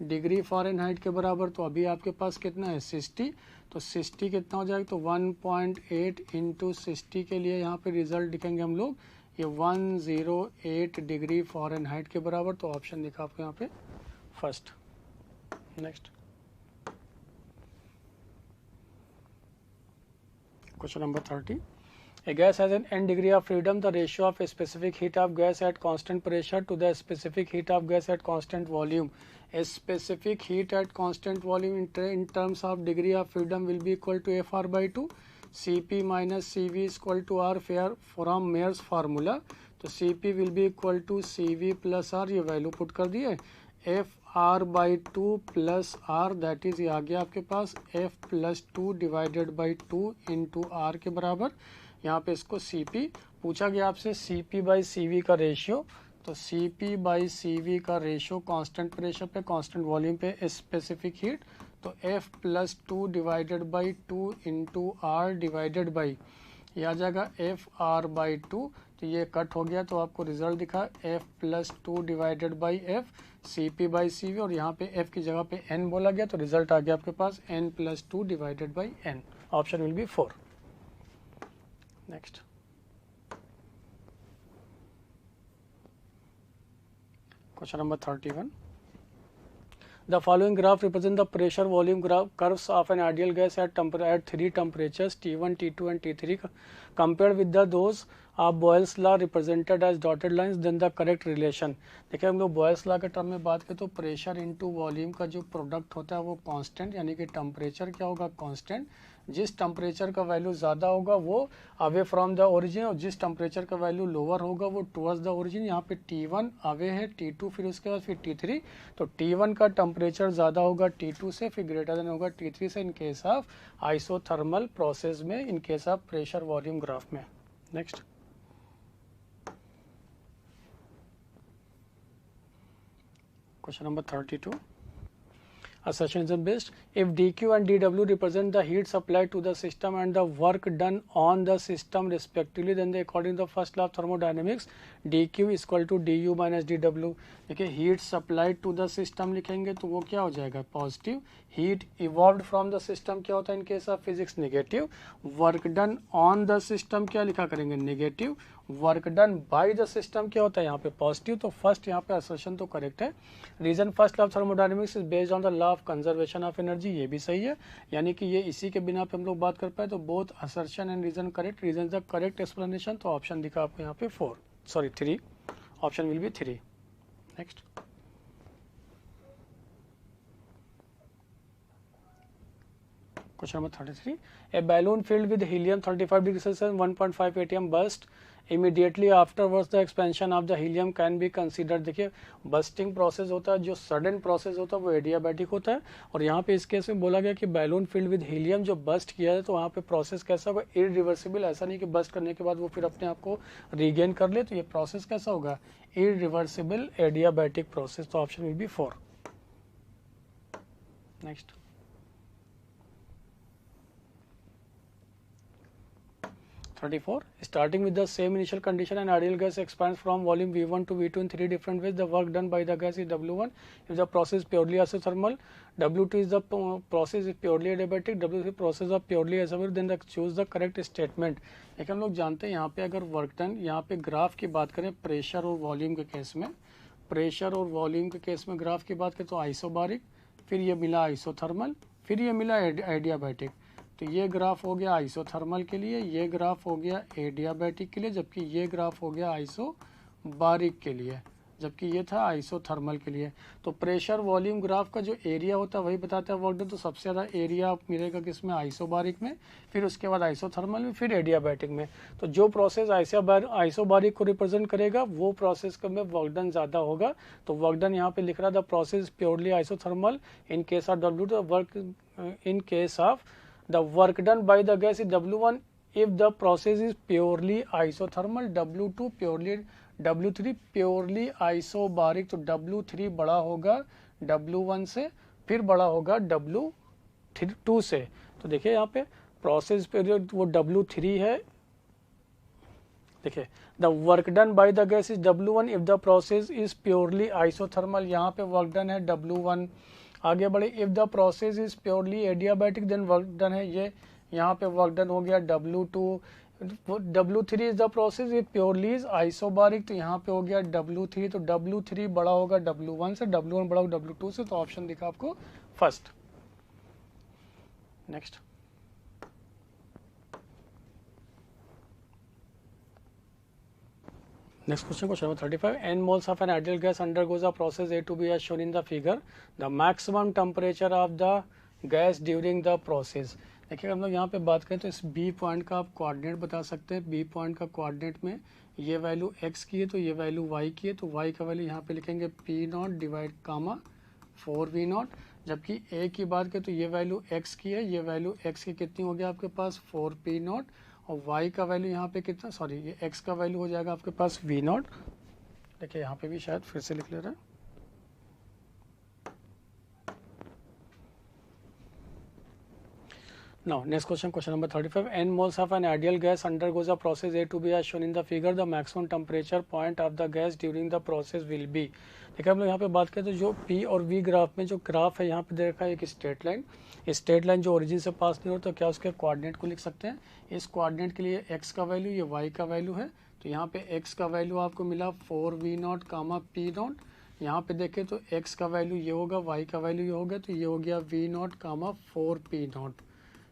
Speaker 2: डिग्री फ़ारेनहाइट के बराबर। तो अभी आपके पास कितना है 60, तो 60 कितना हो जाएगा, तो 1.8 इंटू 60 के लिए यहाँ पे रिजल्ट लिखेंगे हम लोग, ये 108 डिग्री फ़ारेनहाइट के बराबर, तो ऑप्शन दिखा आपको यहाँ पे first. Next, question number 30, a gas has an n degree of freedom, the ratio of a specific heat of gas at constant pressure to the specific heat of gas at constant volume, a specific heat at constant volume in terms of degree of freedom will be equal to FR by 2, Cp minus Cv is equal to R from Mayer's formula, तो Cp will be equal to Cv plus R, ये value put कर दिए, FR by 2 plus R that is ये आ गया आपके पास F plus 2 divided by 2 into R के बराबर। यहाँ पे इसको Cp पूछा गया आपसे, Cp बाई Cv का रेशियो, तो Cp बाई Cv का रेशियो कांस्टेंट प्रेशर पे कांस्टेंट वॉल्यूम पे स्पेसिफिक हीट, तो F plus 2 divided by 2 into R divided by ये आ जाएगा FR बाई 2, तो ये कट हो गया, तो आपको रिजल्ट दिखा F plus 2 divided by F Cp by Cv, और यहाँ पे F की जगह पे N बोला गया, तो रिजल्ट आ गया आपके पास N plus 2 divided by N, option will B 4। Next, question number 31, the following graph represent the pressure volume curves of an ideal gas at 3 temperatures T1, T2 and T3 compared with those of Boyle's law represented as dotted lines, then the correct relation। देखिए हम लोग Boyle's law के term में बात करें तो pressure into volume का जो प्रोडक्ट होता है वो कांस्टेंट, यानी कि टेम्परेचर क्या होगा कांस्टेंट, जिस टेम्परेचर का वैल्यू ज़्यादा होगा वो अवे फ्रॉम द ओरिजिन, और जिस टेम्परेचर का वैल्यू लोअर होगा वो टुवर्ड्स द ओरिजिन। यहाँ पे T1 अवे है, T2 फिर उसके बाद फिर T3, तो T1 का टेम्परेचर ज़्यादा होगा T2 से, फिर ग्रेटर देन होगा T3 से in case of isothermal process में, in case of pressure volume graph में। Next, question number 32, assertion is based. If dq and dw represent the heat supplied to the system and the work done on the system respectively, then they according to the first law of thermodynamics dq is equal to du minus dw. देखिए heat supplied to the system लिखेंगे तो वो क्या हो जाएगा positive, heat evolved from the system क्या होता है in case of physics negative, work done on the system क्या लिखा करेंगे negative, work done by the system क्या होता है यहाँ पे पॉजिटिव. तो फर्स्ट यहाँ पे असर्शन तो करेक्ट है. Reason first law of thermodynamics is based on the law of conservation of energy, ये भी सही है, यानी कि ये इसी के बिना पे हम लोग बात कर पाए. तो both assertion and reason correct, reason the correct explanation. तो ऑप्शन दिखा आपको यहाँ पे 3, option will be 3. Next question number 33. A balloon filled with helium 35 degrees Celsius 1.5 atm burst. Immediately afterwards the expansion of the helium can be considered. देखिए bursting process होता है, जो sudden process होता है वो एडियाबैटिक होता है. और यहाँ पे इस केस में बोला गया कि बैलून फिल्ड विद हीलियम जो बस्ट किया है तो वहाँ पे प्रोसेस कैसा होगा इरिवर्सिबल. ऐसा नहीं कि बस्ट करने के बाद वो फिर अपने आप को रीगेन कर ले. तो ये प्रोसेस कैसा होगा इरिवर्सिबल एडियाबैटिक प्रोसेस. तो option will B 4. Next starting with the same initial condition an ideal gas expands from volume V1 to V2 in 3 different ways. The work done by the gas is W1 if the process is purely isothermal, W2 is the process is purely adiabatic, W3 is process of purely isomer. Then choose the correct statement. लेकिन हम लोग जानते हैं यहाँ पे अगर work done यहाँ पे ग्राफ की बात करें प्रेशर और वॉल्यूम के केस में, प्रेशर और वॉल्यूम के केस में ग्राफ की बात करें तो आइसोबारिक, फिर ये मिला आइसोथर्मल, फिर ये मिला एडियाबैटिक. तो ये ग्राफ हो गया आइसोथर्मल के लिए, ये ग्राफ हो गया एडियाबैटिक के लिए, जबकि ये ग्राफ हो गया आइसोबारिक के लिए, जबकि ये था आइसोथर्मल के लिए. तो प्रेशर वॉल्यूम ग्राफ का जो एरिया होता है वही बताता है वर्क डन. तो सबसे ज़्यादा एरिया मिलेगा किसमें आइसोबारिक में, फिर उसके बाद आइसोथर्मल में, फिर एडियाबैटिक में. तो जो प्रोसेस आइसोबारिक को रिप्रेजेंट करेगा वो प्रोसेस में वर्क डन ज़्यादा होगा. तो वर्क डन यहाँ पे लिख रहा था process purely isothermal in case of W2, work in case of the work done by the gas is W1 if the process is purely isothermal, W2 purely, W3 purely isobaric. तो W3 बड़ा होगा W1 से, फिर बड़ा होगा W2 से. तो देखिए यहाँ पे प्रोसेस पीरियड वो W3 है. देखिए the work done by the gas is W1 if the process is purely isothermal, यहाँ पे वर्क डन है W1. आगे बढ़े if the process is purely adiabatic then work done है ये, यहाँ पे वर्क डन हो गया W2. W3 is the process if purely is isobaric, तो यहाँ पे हो गया W3. तो W3 बड़ा होगा W1 से, W1 बड़ा होगा W2 से. तो ऑप्शन दिखा आपको first. Next Next question number 35. N moles of an ideal gas undergoes a process A to B as shown in the figure. The maximum temperature of the gas during the process. देखिए हम लोग यहाँ पे बात करें तो इस B point का आप कोऑर्डिनेट बता सकते हैं. B पॉइंट का कोऑर्डिनेट में ये वैल्यू x की है तो ये वैल्यू y की है. तो y का वैल्यू यहाँ पे लिखेंगे P0 डिवाइड कामा 4V0. जबकि A की बात करें तो ये वैल्यू x की है, ये वैल्यू x की कितनी हो गया आपके पास 4P0. और y का वैल्यू यहाँ पे कितना, सॉरी ये x का वैल्यू हो जाएगा आपके पास V0. देखिए यहाँ पे भी शायद फिर से लिख ले रहे हैं. Now next question number 35. N moles of an ideal gas undergoes a process A to B as shown in the figure. The maximum temperature point of the gas during the process will be. देखिए हम लोग यहाँ पे बात करें तो जो P और V ग्राफ में जो ग्राफ है यहाँ पे दे रखा है एक स्ट्रेट लाइन. स्ट्रेट लाइन जो ओरिजिन से पास नहीं हो तो क्या उसके कोऑर्डिनेट को लिख सकते हैं. इस कोऑर्डिनेट के लिए x का वैल्यू, ये y का वैल्यू है. तो यहाँ पे x का वैल्यू आपको मिला 4V0 कामा P0. यहाँ पे देखें तो x का वैल्यू ये होगा, y का वैल्यू ये होगा, तो ये हो गया V0 कामा 4P0.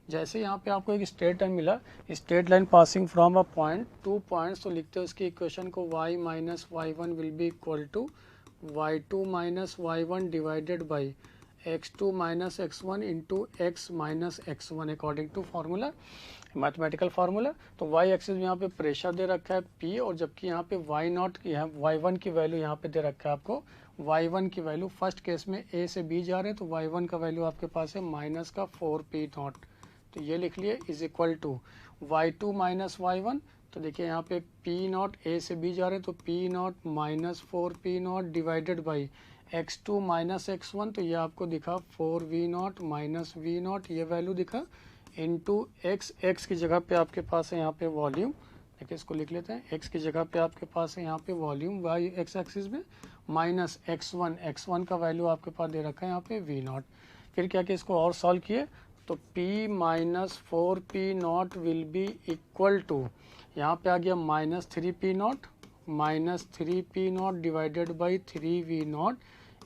Speaker 2: जैसे यहाँ पे आपको एक स्ट्रेट लाइन मिला, straight line passing from a point 2 points, तो लिखते हैं उसकी इक्वेशन को y minus y1 will be equal to y2 minus y1 divided by x2 minus x1 into x minus x1 according to formula, mathematical formula. तो y axis में यहाँ पे pressure दे रखा है P, और जबकि यहाँ पे y0 यहाँ y1 की वैल्यू यहाँ पे दे रखा है आपको y1 की वैल्यू. फर्स्ट केस में A से B जा रहे हैं तो y1 का वैल्यू आपके पास है माइनस का 4P0. तो ये लिख लिए is equal to y2 minus y1. तो देखिए यहाँ पे P0 A से B जा रहे हैं तो P0 minus 4P0 divided by x2 minus x1, तो ये आपको दिखा 4v0 माइनस v0, ये वैल्यू दिखा इंटू x की जगह पे आपके पास है यहाँ पे वॉल्यूम। देखिए इसको लिख लेते हैं, x की जगह पे आपके पास है यहाँ पे वॉल्यूम y एक्स एक्सिस में, माइनस x1 का वैल्यू आपके पास दे रखा है यहाँ पे v0। फिर क्या कि इसको और सॉल्व किए तो p minus 4p0 will be equal to, यहाँ पे आ गया minus 3p0 minus 3p0 divided by 3v0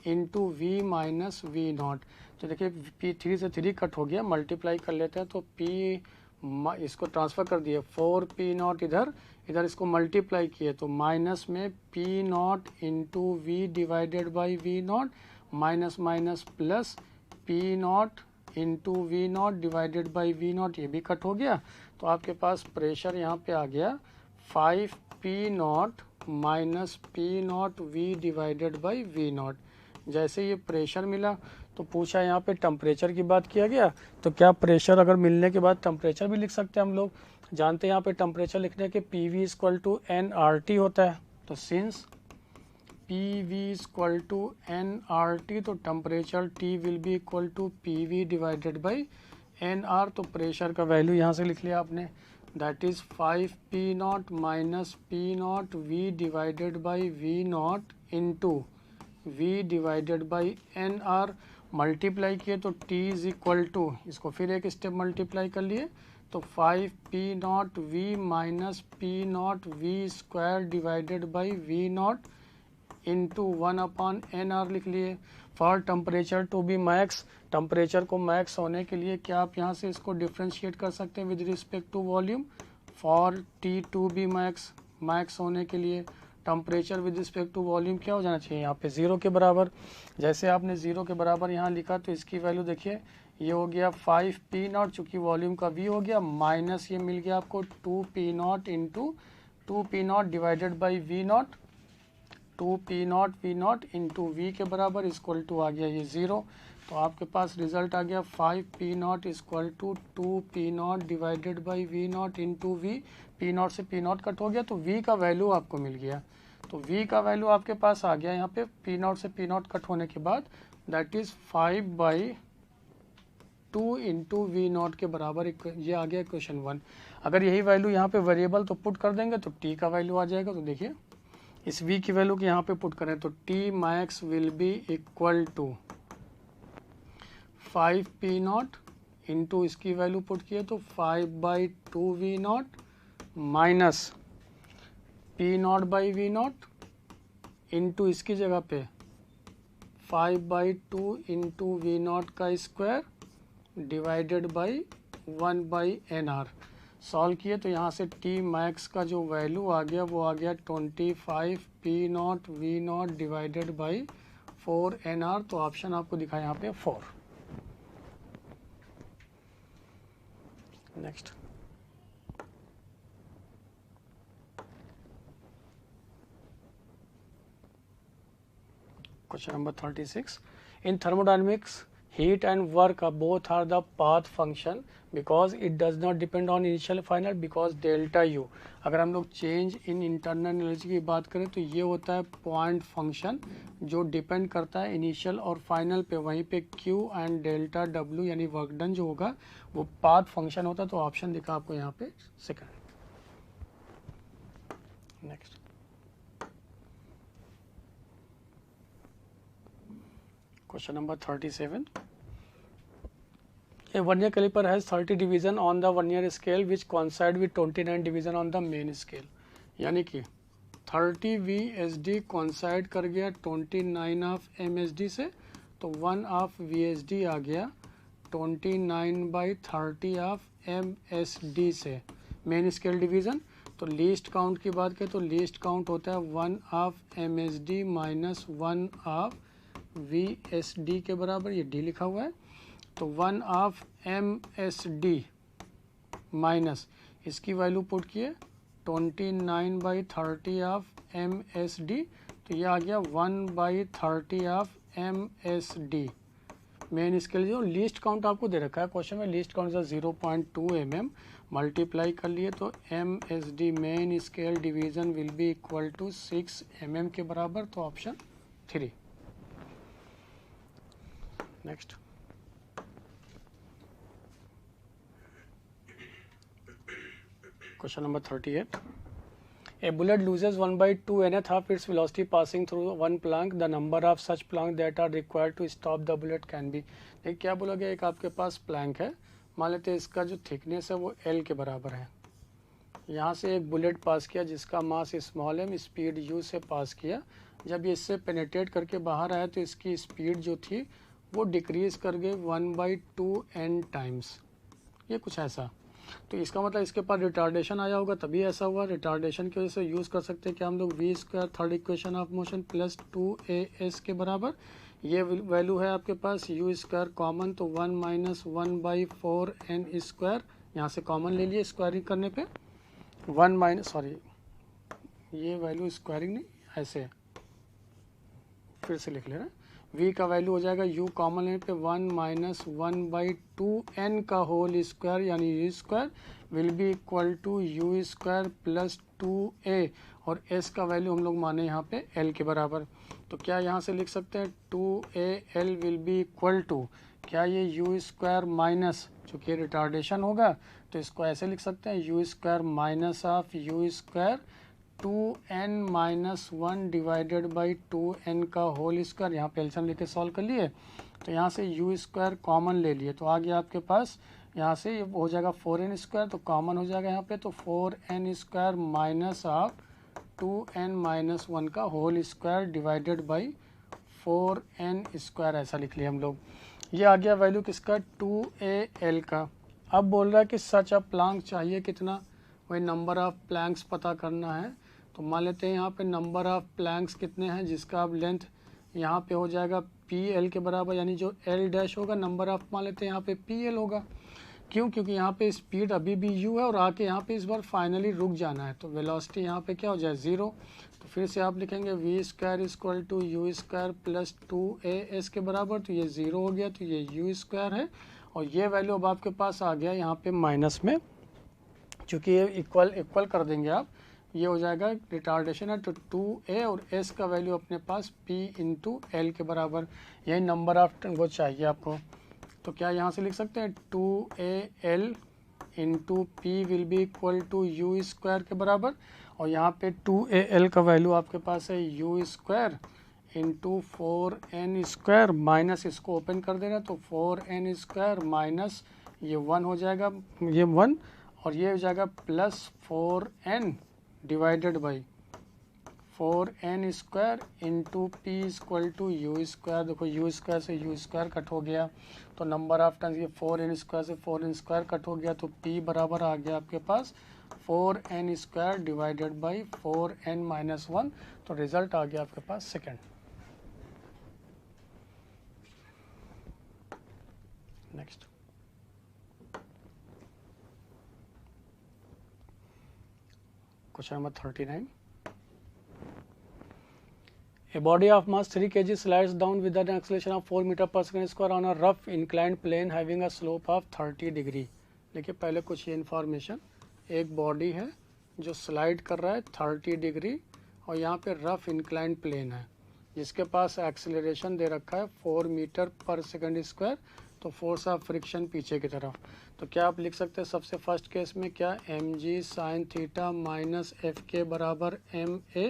Speaker 2: into v minus v0। तो देखिए p 3 से 3 कट हो गया, मल्टीप्लाई कर लेते हैं तो p इसको ट्रांसफ़र कर दिए 4p0 इधर इसको मल्टीप्लाई किए तो माइनस में p0 into V divided by v0 minus minus plus p0 into v0 divided by v0, ये भी कट हो गया। तो आपके पास प्रेशर यहाँ पे आ गया 5p0 minus p0 v divided by v0। जैसे ये प्रेशर मिला तो पूछा यहाँ पे टेम्परेचर की बात किया गया, तो क्या प्रेशर अगर मिलने के बाद टेम्परेचर भी लिख सकते हैं हम लोग, जानते हैं यहाँ पे टेम्परेचर लिखने के PV इक्वल टू nRT होता है। तो since PV equal to nRT, तो temperature T will be equal to PV divided by nR। तो प्रेशर का वैल्यू यहाँ से लिख लिया आपने, that is 5p0 minus p0 v divided by v0 into v divided by nR। Multiply किए तो t इज इक्वल टू, इसको फिर एक स्टेप मल्टीप्लाई कर लिए तो 5p0 v minus p0 v square divided by v0 into 1/nR लिख लिए। For temperature to be max, temperature को मैक्स होने के लिए क्या आप यहाँ से इसको डिफ्रेंशिएट कर सकते हैं with respect to volume. For T to be max होने के लिए temperature with respect to volume क्या हो जाना चाहिए यहाँ पे 0 के बराबर। जैसे आपने 0 के बराबर यहाँ लिखा तो इसकी वैल्यू देखिए ये हो गया 5p0, चूँकि वॉल्यूम का v हो गया, माइनस ये मिल गया आपको 2p0 into 2p0 divided by v0, 2p0 v0 into v के बराबर इक्वल टू आ गया ये 0। तो आपके पास रिजल्ट आ गया 5p0 equal to 2p0 divided by v0 into v। p0 से p0 कट हो गया तो v का वैल्यू आपको मिल गया। तो v का वैल्यू आपके पास आ गया यहाँ पे p0 से p0 कट होने के बाद, दैट इज़ 5/2 इंटू v0 के बराबर। ये आ गया इक्वेशन 1। अगर यही वैल्यू यहाँ पे वेरिएबल तो पुट कर देंगे तो t का वैल्यू आ जाएगा। तो देखिए इस v की वैल्यू को यहाँ पे पुट करें तो t max will be equal to 5p0 into इसकी वैल्यू पुट किए तो 5/2 v0 minus p0 by v0 into इसकी जगह पे 5/2 इंटू v0 का square divided by 1/nR। Solve किए तो यहाँ से t मैक्स का जो वैल्यू आ गया वो आ गया 25p0 v0 divided by 4nR। तो ऑप्शन आपको दिखा यहाँ पे 4। Next question number 36. In thermodynamics, heat and work both are the path function because it does not depend on initial final because delta U। अगर हम लोग चेंज इन इंटरनल एनर्जी की बात करें तो ये होता है पॉइंट फंक्शन जो डिपेंड करता है इनिशियल और फाइनल पे, वहीं पे Q एंड डेल्टा W यानी वर्क डन जो होगा वो पाथ फंक्शन होता है। तो ऑप्शन दिखा आपको यहाँ पे second. Next Question number 37. A vernier caliper has 30 division on the vernier scale which coincide with 29 division on the main scale। यानी कि 30 VSD coincide कर गया 29 ऑफ MSD से, तो 1 ऑफ VSD आ गया 29/30 ऑफ MSD से मेन स्केल डिवीज़न। तो least count की बात करें तो लीस्ट काउंट होता है 1 of MSD minus 1 of VSD के बराबर, ये D लिखा हुआ है। तो 1 ऑफ MSD माइनस इसकी वैल्यू पुट किए 29/30 ऑफ MSD, तो ये आ गया 1/30 ऑफ MSD मेन स्केल। जो लीस्ट काउंट आपको दे रखा है क्वेश्चन में, लीस्ट काउंट 0.2 mm, मल्टीप्लाई कर लिए तो MSD main scale division will be equal to 6 mm के बराबर। तो option 3। Next, question number 38. A bullet loses 1/2 nth of its velocity passing through one plank. The number of such planks that are required to stop the bullet can be. देखिए क्या बोला गया, एक आपके पास Planck है, मान लेते हैं इसका जो थिकनेस है वो L के बराबर है. यहाँ से एक बुलेट पास किया जिसका mass small m, speed u से पास किया. जब ये इससे पेनेट्रेट करके बाहर आया तो इसकी स्पीड जो थी वो डिक्रीज कर गई 1/2 n टाइम्स. ये कुछ ऐसा. तो इसका मतलब इसके पास रिटार्डेशन आया होगा तभी ऐसा हुआ. रिटार्डेशन की वजह से यूज़ कर सकते हैं कि हम लोग v square third equation of motion plus 2as के बराबर. ये वैल्यू है आपके पास u स्क्वायर कॉमन, तो 1 माइनस 1/4 n स्क्वायर यहाँ से कॉमन ले लिए स्क्वायरिंग करने पे. 1 माइनस, सॉरी ये वैल्यू स्क्वायरिंग नहीं, ऐसे फिर से लिख ले रहे हैं. v का वैल्यू हो जाएगा u कॉमन लेने पे 1 माइनस 1/2 n का होल स्क्वायर यानी u square will be equal to u square plus 2a, और s का वैल्यू हम लोग माने यहाँ पे l के बराबर. तो क्या यहाँ से लिख सकते हैं 2al will be equal to, क्या ये u स्क्वायर माइनस, चूँकि रिटार्डेशन होगा तो इसको ऐसे लिख सकते हैं u square minus of u square 2n minus 1 divided by 2n का होल स्क्वायर. यहाँ पे एलसीएम लेके सॉल्व कर लिए तो यहाँ से u स्क्वायर कॉमन ले लिए तो आ गया आपके पास यहाँ से ये हो जाएगा 4n स्क्वायर, तो कॉमन हो जाएगा यहाँ पे, तो 4n square minus of 2n minus 1 का whole square divided by 4n square, ऐसा लिख लिया हम लोग. ये आ गया वैल्यू किसका, 2al का. अब बोल रहा है कि सच अ प्लैंक चाहिए कितना, वही नंबर ऑफ प्लैंक्स पता करना है. तो मान लेते हैं यहाँ पे नंबर ऑफ प्लैंक्स कितने हैं, जिसका अब लेंथ यहाँ पे हो जाएगा PL के बराबर, यानी जो L डैश होगा नंबर ऑफ मान लेते हैं यहाँ पे PL होगा. क्यों, क्योंकि यहाँ पे स्पीड अभी भी u है और आके यहाँ पे इस बार फाइनली रुक जाना है, तो वेलोसिटी यहाँ पे क्या हो जाए 0. तो फिर से आप लिखेंगे v square equal to u square plus 2as के बराबर, तो ये 0 हो गया, तो ये u स्क्वायर है. और ये वैल्यू अब आपके पास आ गया यहाँ पे माइनस में, चूँकि ये इक्वल कर देंगे आप, ये हो जाएगा रिटार्डेशन है तो 2a और s का वैल्यू अपने पास p इंटू एल के बराबर. यही नंबर ऑफ वो चाहिए आपको. तो क्या यहाँ से लिख सकते हैं 2al into P will be equal to u square के बराबर, और यहाँ पे 2al का वैल्यू आपके पास है u square into 4n square minus, इसको ओपन कर देना तो 4n स्क्वायर माइनस ये 1 हो जाएगा, ये 1, और ये हो जाएगा plus 4n divided by 4n square into P equal to U square. देखो u स्क्वायर से u स्क्वायर कट हो गया तो नंबर ऑफ टाइम्स ये 4n स्क्वायर से 4n स्क्वायर कट हो गया, तो p बराबर आ गया आपके पास 4n square divided by 4n minus 1. तो रिजल्ट आ गया आपके पास second. Next, question number 39. A body of mass 3 kg slides down with an acceleration of 4 meter per second square on a rough inclined plane having a slope of 30 degree. देखिए पहले कुछ ये information, एक body है जो slide कर रहा है 30 डिग्री और यहाँ पे रफ इंक्लाइंड प्लेन है जिसके पास एक्सेलरेशन दे रखा है 4 मीटर पर सेकंड स्क्वायर, तो फोर्स ऑफ फ्रिक्शन पीछे की तरफ. तो क्या आप लिख सकते हैं सबसे फर्स्ट केस में क्या mg sine theta minus F के बराबर ma,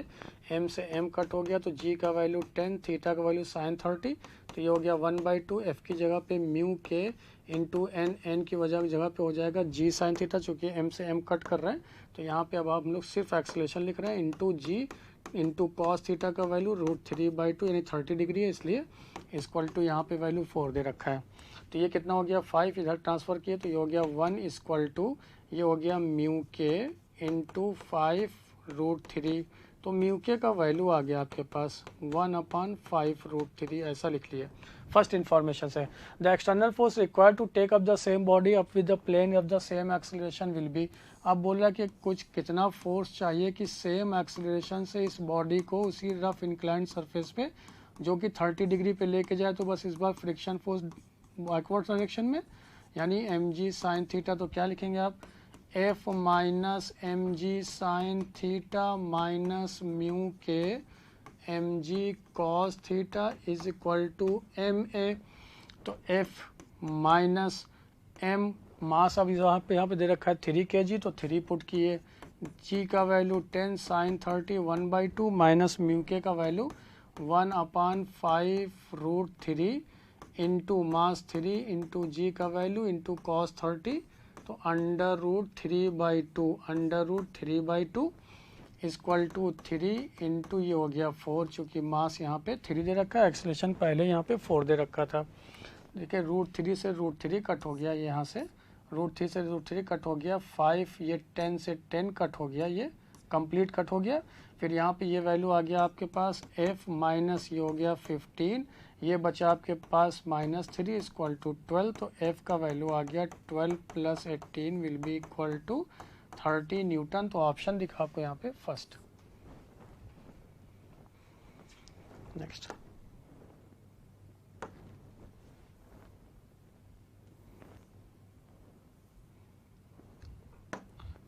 Speaker 2: m से m कट हो गया तो g का वैल्यू 10, थीटा का वैल्यू साइन 30, तो ये हो गया 1/2 f की जगह पे म्यू के इंटू n की जगह पे हो जाएगा g साइन थीटा, चूँकि m से m कट कर रहे हैं तो यहाँ पे अब हम लोग सिर्फ एक्सेलरेशन लिख रहे हैं into g into cos theta का वैल्यू √3/2 यानी 30 डिग्री है, इसलिए इक्वल टू यहाँ पे वैल्यू 4 दे रखा है. तो ये कितना हो गया 5, इधर ट्रांसफ़र किए तो ये हो गया 1 इक्वल टू ये हो गया म्यू के इंटू 5√3. तो म्यू के का वैल्यू आ गया आपके पास 1/5√3, ऐसा लिख लिए फर्स्ट इन्फॉर्मेशन से. The external force required to take up the same body up with the plane of the same acceleration will be. अब बोल रहा है कि कुछ कितना फोर्स चाहिए कि सेम एक्सेलरेशन से इस बॉडी को उसी रफ इंक्लाइंड सरफेस पे जो कि 30 डिग्री पे लेके जाए, तो बस इस बार फ्रिक्शन फोर्स बैकवर्ड डायरेक्शन में, यानी mg साइन थीटा. तो क्या लिखेंगे आप f minus mg sine theta minus mu k mg cos theta is equal to ma. तो F माइनस M मास अब यहाँ पे दे रखा है 3 kg, तो 3 पुट किए। G का वैल्यू 10 sin 30 1/2 माइनस म्यू के का वैल्यू 1/5√3 इंटू मास 3 इंटू जी का वैल्यू इंटू कॉस 30, तो √3/2 इक्वल टू 3 इंटू ये हो गया 4, चूँकि मास यहाँ पे 3 दे रखा है, एक्सेलरेशन पहले यहाँ पे 4 दे रखा था। देखिए √3 से √3 कट हो गया, यहाँ से √3 से √3 कट हो गया, 5 ये 10 से 10 कट हो गया, ये कंप्लीट कट हो गया। फिर यहाँ पे ये वैल्यू आ गया आपके पास F माइनस ये हो गया 15, ये बचा आपके पास -3 इक्वल टू 12, तो F का वैल्यू आ गया 12 + 18 will be equal to 30 newton. तो ऑप्शन दिखा आपको यहाँ पे first. Next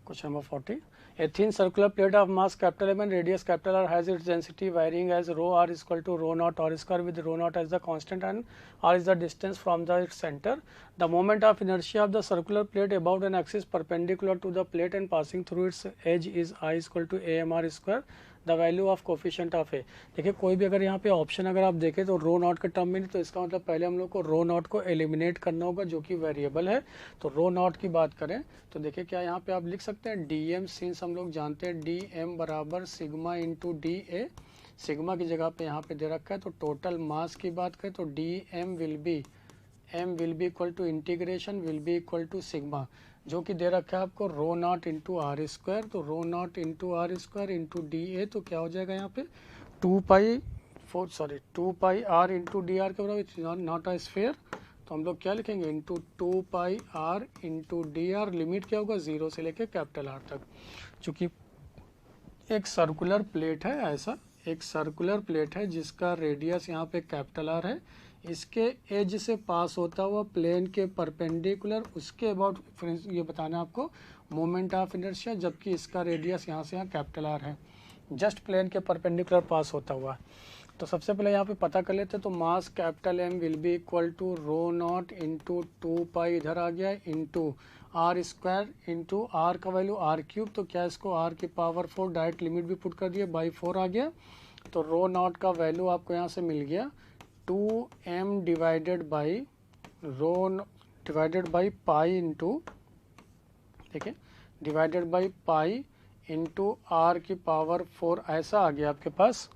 Speaker 2: Question number 40. A thin circular plate of mass M and radius R has its density varying as rho r is equal to rho naught r square, with rho naught as the constant and r is the distance from the center. The moment of inertia of the circular plate about an axis perpendicular to the plate and passing through its edge is I is equal to AMR square. The value of coefficient of A. देखिए कोई भी अगर यहाँ पे option अगर आप देखें तो रो नॉट के टर्म में नहीं, तो इसका मतलब पहले हम लोग को रो नॉट को एलिमिनेट करना होगा जो कि वेरिएबल है। तो रो नॉट की बात करें तो देखिए क्या यहाँ पे आप लिख सकते हैं डी एम, सिंस हम लोग जानते हैं डी एम बराबर सिग्मा इंटू डी ए, सिग्मा की जगह पे यहाँ पे दे रखा है। तो टोटल मास की बात करें तो D M will be equal to integration will be equal to sigma, जो कि दे रखा है आपको rho naught into R square. तो rho naught into R square into D A, तो क्या हो जाएगा यहाँ पे 2 pi R into D R के बराबर, नॉट अ स्फीयर। तो हम लोग क्या लिखेंगे into 2 pi R into D R, limit क्या होगा 0 से लेके कैपिटल आर तक। चूँकि एक सर्कुलर प्लेट है, ऐसा एक सर्कुलर प्लेट है जिसका रेडियस यहाँ पे कैपिटल आर है, इसके एज से पास होता हुआ प्लेन के परपेंडिकुलर उसके अबाउट ये बताना आपको मोमेंट ऑफ इनर्शिया, जबकि इसका रेडियस यहाँ से यहाँ कैपिटल आर है, जस्ट प्लेन के परपेंडिकुलर पास होता हुआ। तो सबसे पहले यहाँ पे पता कर लेते हैं। तो mass capital M will be equal to rho naught into 2 pi इधर आ गया into R square into R का वैल्यू आर क्यूब, तो क्या इसको आर की पावर 4 डायरेक्ट लिमिट भी पुट कर दिया, बाई 4 आ गया। तो रो नॉट का वैल्यू आपको यहाँ से मिल गया 2m divided by pi into, देखिए divided by pi into R की पावर 4, ऐसा आ गया आपके पास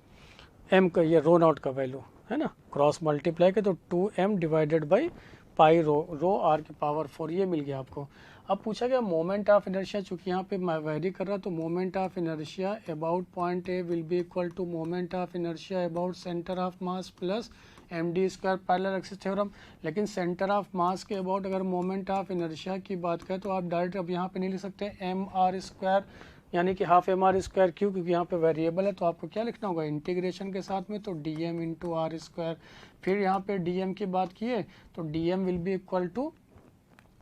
Speaker 2: m का, ये रो नॉट का वैल्यू है ना, क्रॉस मल्टीप्लाई के तो 2m divided by pi rho R की पावर 4, ये मिल गया आपको। अब पूछा गया मोमेंट ऑफ इनर्शिया, चूँकि यहाँ पे मैं वेरी कर रहा, तो moment of inertia about point A will be equal to moment of inertia about centre of mass plus md square parallel axis theorem. लेकिन सेंटर ऑफ मास के अबाउट अगर मोमेंट ऑफ इनर्शिया की बात करें तो आप डायरेक्ट अब यहाँ पे नहीं लिख सकते एम आर स्क्वायर, यानी कि हाफ एम आर स्क्वायर, क्यों, क्योंकि यहाँ पे वेरिएबल है। तो आपको क्या लिखना होगा इंटीग्रेशन के साथ में, तो D M into R square. फिर यहाँ पे डी एम की बात किए तो D M will be equal to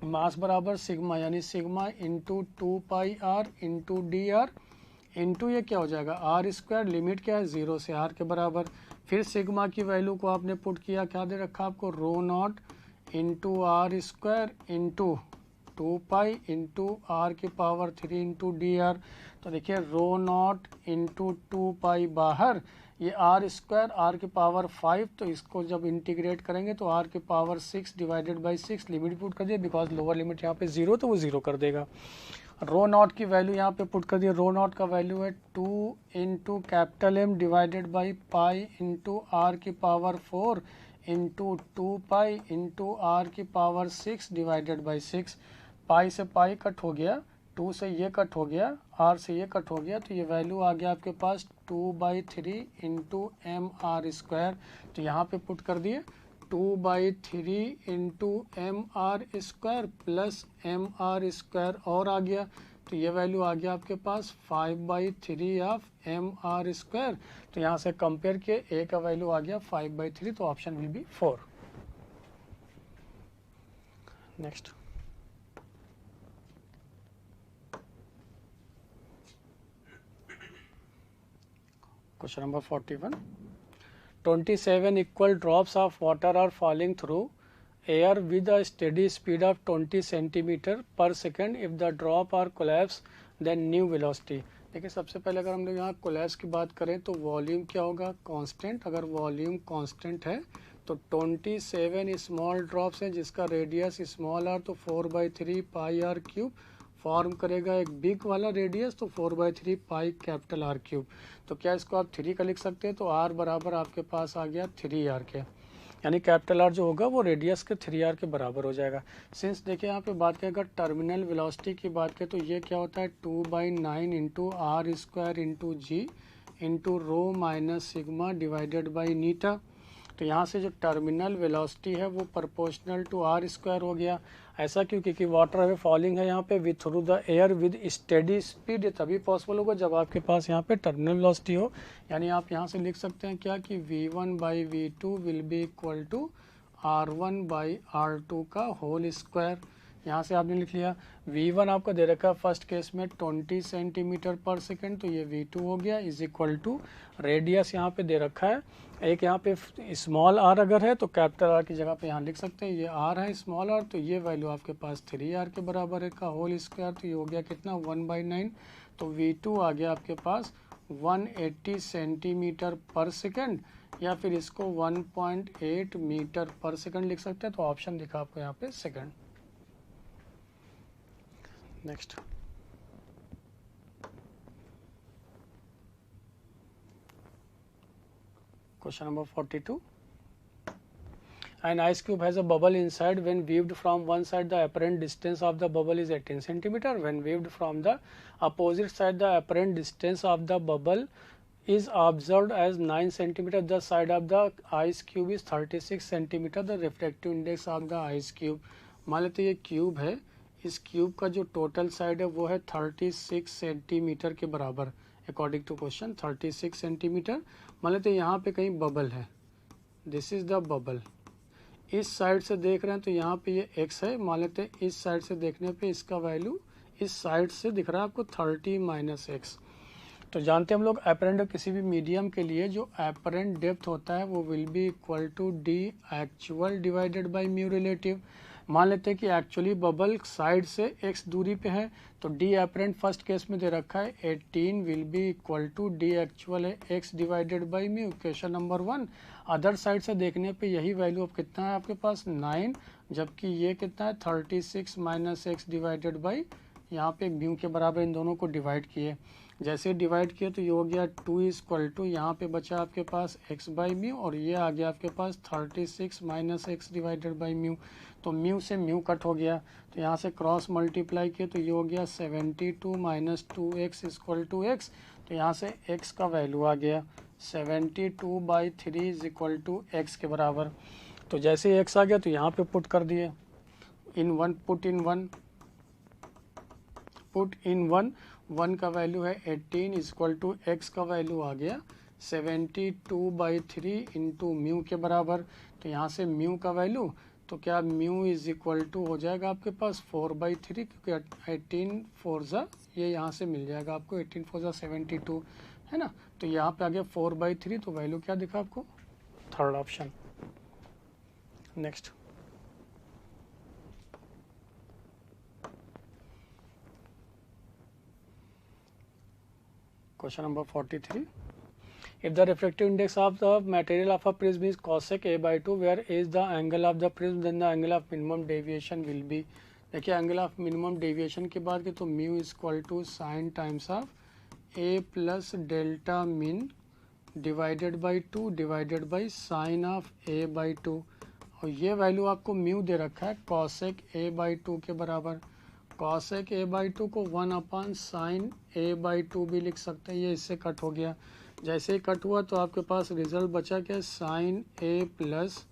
Speaker 2: mass बराबर सिग्मा, यानी sigma into 2 pi R into D R into ये क्या हो जाएगा आर स्क्वायर, लिमिट क्या है 0 से आर के बराबर। फिर सिग्मा की वैल्यू को आपने पुट किया, क्या दे रखा आपको rho naught into R square into 2 pi into R की पावर 3 इंटू डी आर। तो देखिए रो नॉट इंटू 2 पाई बाहर, ये आर स्क्वायर आर की पावर 5, तो इसको जब इंटीग्रेट करेंगे तो आर की power 6 divided by 6, limit put कर दिए बिकॉज लोअर लिमिट यहाँ पे 0, तो वो 0 कर देगा। रो नॉट की वैल्यू यहाँ पे पुट कर दिया, रो नॉट का वैल्यू है 2 into capital M divided by pi into R की power 4 into 2 pi into R की पावर 6 डिवाइडेड बाई 6। पाई से पाई कट हो गया, 2 से ये कट हो गया, आर से ये कट हो गया, तो ये वैल्यू आ गया आपके पास 2/3 इंटू एम आर स्क्वायर। तो यहाँ पे पुट कर दिए 2/3 into M R square plus M R square और आ गया, तो ये वैल्यू आ गया आपके पास 5/3 ऑफ एम आर स्क्वायर। तो यहाँ से कंपेयर किए ए का वैल्यू आ गया 5/3, तो option will B 4। Next question number 41। 27 equal drops of water are falling through air with a steady speed of 20 centimeter per second. If the drop or collapse, then new velocity. देखिए सबसे पहले अगर हम लोग यहाँ कोलैप्स की बात करें तो वॉल्यूम क्या होगा, कांस्टेंट. अगर वॉल्यूम कांस्टेंट है तो 27 स्मॉल ड्रॉप्स हैं जिसका रेडियस स्मॉल आर, तो 4/3 पाई आर क्यूब फॉर्म करेगा एक बिग वाला रेडियस, तो 4/3 पाई कैपिटल आर क्यूब. तो क्या इसको आप 3 का लिख सकते हैं, तो आर बराबर आपके पास आ गया 3r के, यानी कैपिटल आर जो होगा वो रेडियस के 3r के बराबर हो जाएगा. सिंस देखिए यहाँ पे बात करें अगर टर्मिनल वेलोसिटी की बात करें तो ये क्या होता है 2/9 into R square into G into rho minus sigma divided by eta. तो यहाँ से जो टर्मिनल वेलोसिटी है वो प्रोपोर्शनल टू आर स्क्वायर हो गया. ऐसा क्यों, क्योंकि वाटर अवे फॉलिंग है यहाँ पे with through the air with steady speed. ये तभी पॉसिबल होगा जब आपके पास यहाँ पे टर्मिनल वेलोसिटी हो. यानी आप यहाँ से लिख सकते हैं क्या कि v1/v2 will be equal to r1/r2 का होल स्क्वायर. यहाँ से आपने लिख लिया v1 आपका दे रखा है फर्स्ट केस में 20 सेंटीमीटर पर सेकेंड, तो ये v2 हो गया इज इक्वल टू रेडियस यहाँ पे दे रखा है एक, यहाँ पे स्मॉल r अगर है तो कैपिटल r की जगह पे यहाँ लिख सकते हैं ये r है स्मॉल r, तो ये वैल्यू आपके पास 3r के बराबर है का होल स्क्वायर. तो ये हो गया कितना 1/9. तो v2 आ गया आपके पास 180 सेंटीमीटर पर सेकेंड, या फिर इसको 1.8 मीटर पर सेकेंड लिख सकते हैं. तो ऑप्शन दिखा आपको यहाँ पे second. Next. Question number 42. An ice cube has a bubble inside. When viewed from one side, the apparent distance of the bubble is 18 centimeter. When viewed from the opposite side, the apparent distance of the bubble is observed as 9 centimeter. The side of the ice cube is 36 centimeter. The refractive index of the ice cube. मान लेते ये cube है, इस cube का जो total side है वो है 36 सेंटीमीटर के बराबर अकॉर्डिंग टू क्वेश्चन 36 सेंटीमीटर. मान लेते यहाँ पे कहीं बबल है, दिस इज द बबल. इस साइड से देख रहे हैं तो यहाँ पे ये x है. मान लेते इस साइड से देखने पे इसका वैल्यू इस साइड से दिख रहा है आपको 30 - x. तो जानते हैं हम लोग एपरेंट किसी भी मीडियम के लिए जो एपरेंट डेप्थ होता है वो will be equal to D actual divided by mu relative. मान लेते हैं कि एक्चुअली बबल साइड से x दूरी पे है, तो डी एपरेंट फर्स्ट केस में दे रखा है 18 will be equal to D actual है x divided by mu. Question number 1 other side से देखने पे यही वैल्यू अब कितना है आपके पास 9, जबकि ये कितना है 36 - x डिवाइडेड बाई यहाँ पे म्यू के बराबर इन दोनों को डिवाइड किए. जैसे डिवाइड किए तो ये हो गया 2 इक्वल टू यहाँ पे बचा आपके पास x बाई म्यू, और ये आ गया आपके पास 36 - x डिवाइडेड बाई म्यू. तो म्यू से म्यू कट हो गया, तो यहाँ से क्रॉस मल्टीप्लाई किए तो ये हो गया 72 - 2x इक्वल टू x. तो यहाँ से x का वैल्यू आ गया 72/3 इज इक्वल टू x के बराबर. तो जैसे ही x आ गया तो यहाँ पे पुट कर दिए in one, put in one. 1 का वैल्यू है 18 इक्वल टू x का वैल्यू आ गया 72/3 इंटू म्यू के बराबर. तो यहाँ से म्यू का वैल्यू, तो क्या म्यू इज इक्वल टू हो जाएगा आपके पास 4/3, क्योंकि 18 4 ज़ा ये यहाँ से मिल जाएगा आपको 18 4 ज़ा 72 है ना. तो यहाँ पे आ गया 4/3, तो वैल्यू क्या दिखा आपको third option. Next question number 43. If the refractive index of the material of a prism is cosec a/2 where a is the angle of the prism, then the angle of minimum deviation will be. देखिए angle of minimum deviation की बात की तो mu equal to sine times of a plus delta min divided by 2 divided by sine of a/2, और ये value आपको mu दे रखा है कॉसेक a/2 के बराबर. कॉसेक a/2 को 1/sin a/2 भी लिख सकते हैं. ये इससे कट हो गया, जैसे ही कट हुआ तो आपके पास रिजल्ट बचा क्या sign a plus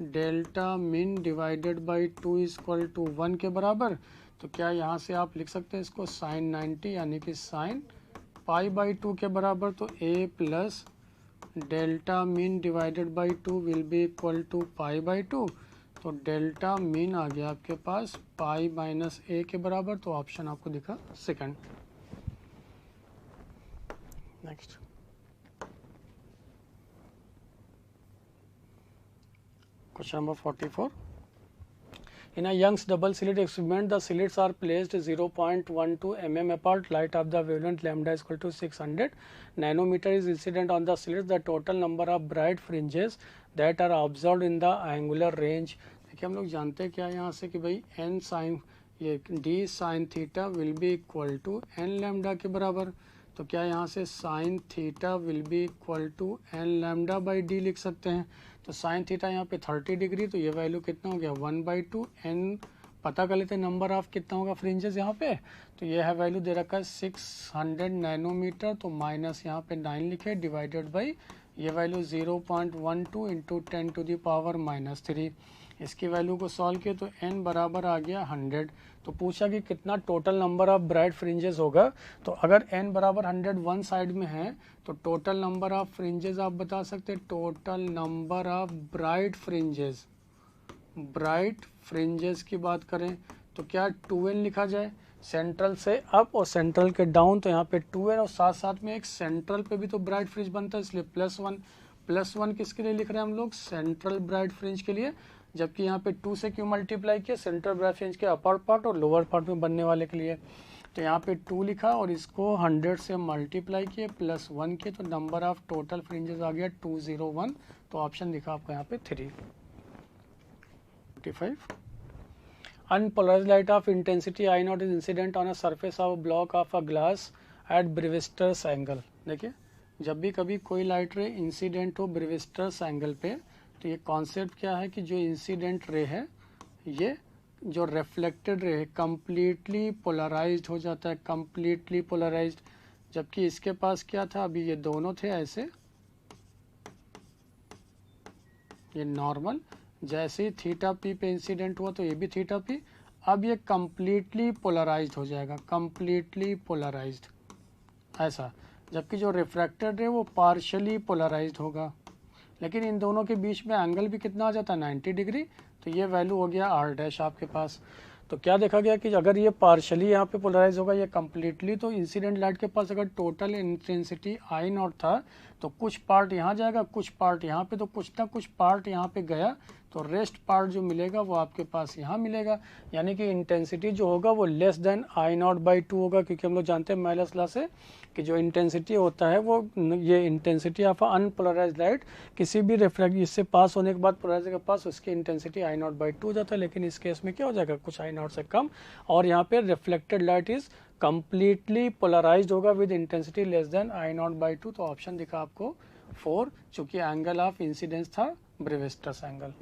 Speaker 2: delta min divided by 2 equal to 1 के बराबर. तो क्या यहाँ से आप लिख सकते हैं इसको साइन 90 यानी कि साइन π/2 के बराबर. तो a plus delta min divided by 2 will be equal to π/2. तो डेल्टा मीन आ गया आपके पास पाई माइनस ए के बराबर. तो ऑप्शन आपको दिखा second. Next question number 44. In a Young's double slit experiment, the slits are placed 0.12 mm apart. Light of the wavelength lambda is equal to 600 nanometer is incident on the slits. The total number of bright fringes that are observed in the angular range. देखिए हम लोग जानते हैं क्या यहाँ से कि भाई n sin ये d sin theta will be equal to n lambda के बराबर. तो क्या यहाँ से sine theta will be equal to N lambda by D लिख सकते हैं. तो साइन थीटा यहाँ पे 30 डिग्री, तो ये वैल्यू कितना हो गया 1/2 एन. पता कर लेते हैं नंबर ऑफ कितना होगा फ्रिंजेस यहाँ पे. तो ये है वैल्यू दे रखा है 600 नैनोमीटर, तो माइनस यहाँ पे 9 लिखे डिवाइडेड बाई ये वैल्यू 0.12 इंटू 10⁻³ इसकी वैल्यू को सॉल्व किए तो n बराबर आ गया 100. तो पूछा कि कितना total number of bright fringes होगा. तो अगर n बराबर 100 वन साइड में है तो टोटल नंबर ऑफ फ्रिंजेस आप बता सकते हैं. Total number of bright fringes की बात करें तो क्या 2n लिखा जाए सेंट्रल से अप और सेंट्रल के डाउन. तो यहाँ पे 2n और साथ साथ में एक सेंट्रल पे भी तो ब्राइट फ्रिंज बनता है, इसलिए +1 किसके लिए लिख रहे हैं हम लोग सेंट्रल ब्राइट फ्रिंज के लिए. जबकि यहाँ पे 2 से क्यों मल्टीप्लाई किया सेंट्रल ब्राइट फ्रिंज के अपर पार्ट और लोअर पार्ट में बनने वाले के लिए. तो यहाँ पे 2 लिखा और इसको 100 से मल्टीप्लाई किए +1 के, तो नंबर ऑफ टोटल फ्रिंजेस आ गया 201. तो ऑप्शन दिखा आपको यहाँ पे 3. 45. Unpolarized light of intensity I0 is incident on a surface of a block of a glass at Brewster's angle. देखिए जब भी कभी कोई लाइट रे इंसिडेंट हो ब्रीविस्टर्स एंगल पे, तो ये कॉन्सेप्ट क्या है कि जो इंसिडेंट रे है ये जो रिफ्लेक्टेड रे है कम्प्लीटली पोलराइज्ड हो जाता है, कम्प्लीटली पोलराइज्ड. जबकि इसके पास क्या था, अभी ये दोनों थे ऐसे, ये नॉर्मल, जैसे ही थीटा पी पे इंसिडेंट हुआ तो ये भी थीटा पी. अब ये कम्प्लीटली पोलराइज्ड हो जाएगा, कम्प्लीटली पोलराइज्ड ऐसा. जबकि जो रिफ्रैक्टेड है वो पार्शली पोलराइज्ड होगा. लेकिन इन दोनों के बीच में एंगल भी कितना आ जाता है 90 डिग्री. तो ये वैल्यू हो गया r' आपके पास. तो क्या देखा गया कि अगर ये पार्शली यहाँ पे पोलराइज होगा, ये कम्प्लीटली, तो इंसिडेंट लाइट के पास अगर टोटल इंटेंसिटी I0 था तो कुछ पार्ट यहाँ जाएगा, कुछ पार्ट यहाँ पे, तो कुछ ना कुछ पार्ट यहाँ पे गया, तो रेस्ट पार्ट जो मिलेगा वो आपके पास यहाँ मिलेगा. यानी कि इंटेंसिटी जो होगा वो लेस देन I0/2 होगा. क्योंकि हम लोग जानते हैं मेलस लॉ से कि जो इंटेंसिटी होता है वो ये इंटेंसिटी ऑफ अनपोलराइज्ड लाइट किसी भी रिफ्रैक्ट इससे पास होने के बाद पोलराइजर के पास उसकी इंटेंसिटी I0/2 हो जाता है. लेकिन इस केस में क्या हो जाएगा कुछ I0 से कम, और यहाँ पे reflected light is completely polarized होगा with intensity less than I0/2. तो ऑप्शन दिखा आपको 4, चूंकि एंगल ऑफ इंसिडेंस था ब्रीविस्टर्स एंगल.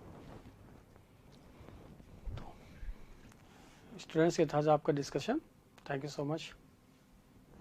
Speaker 2: स्टूडेंट्स ये था आपका discussion. Thank you so much.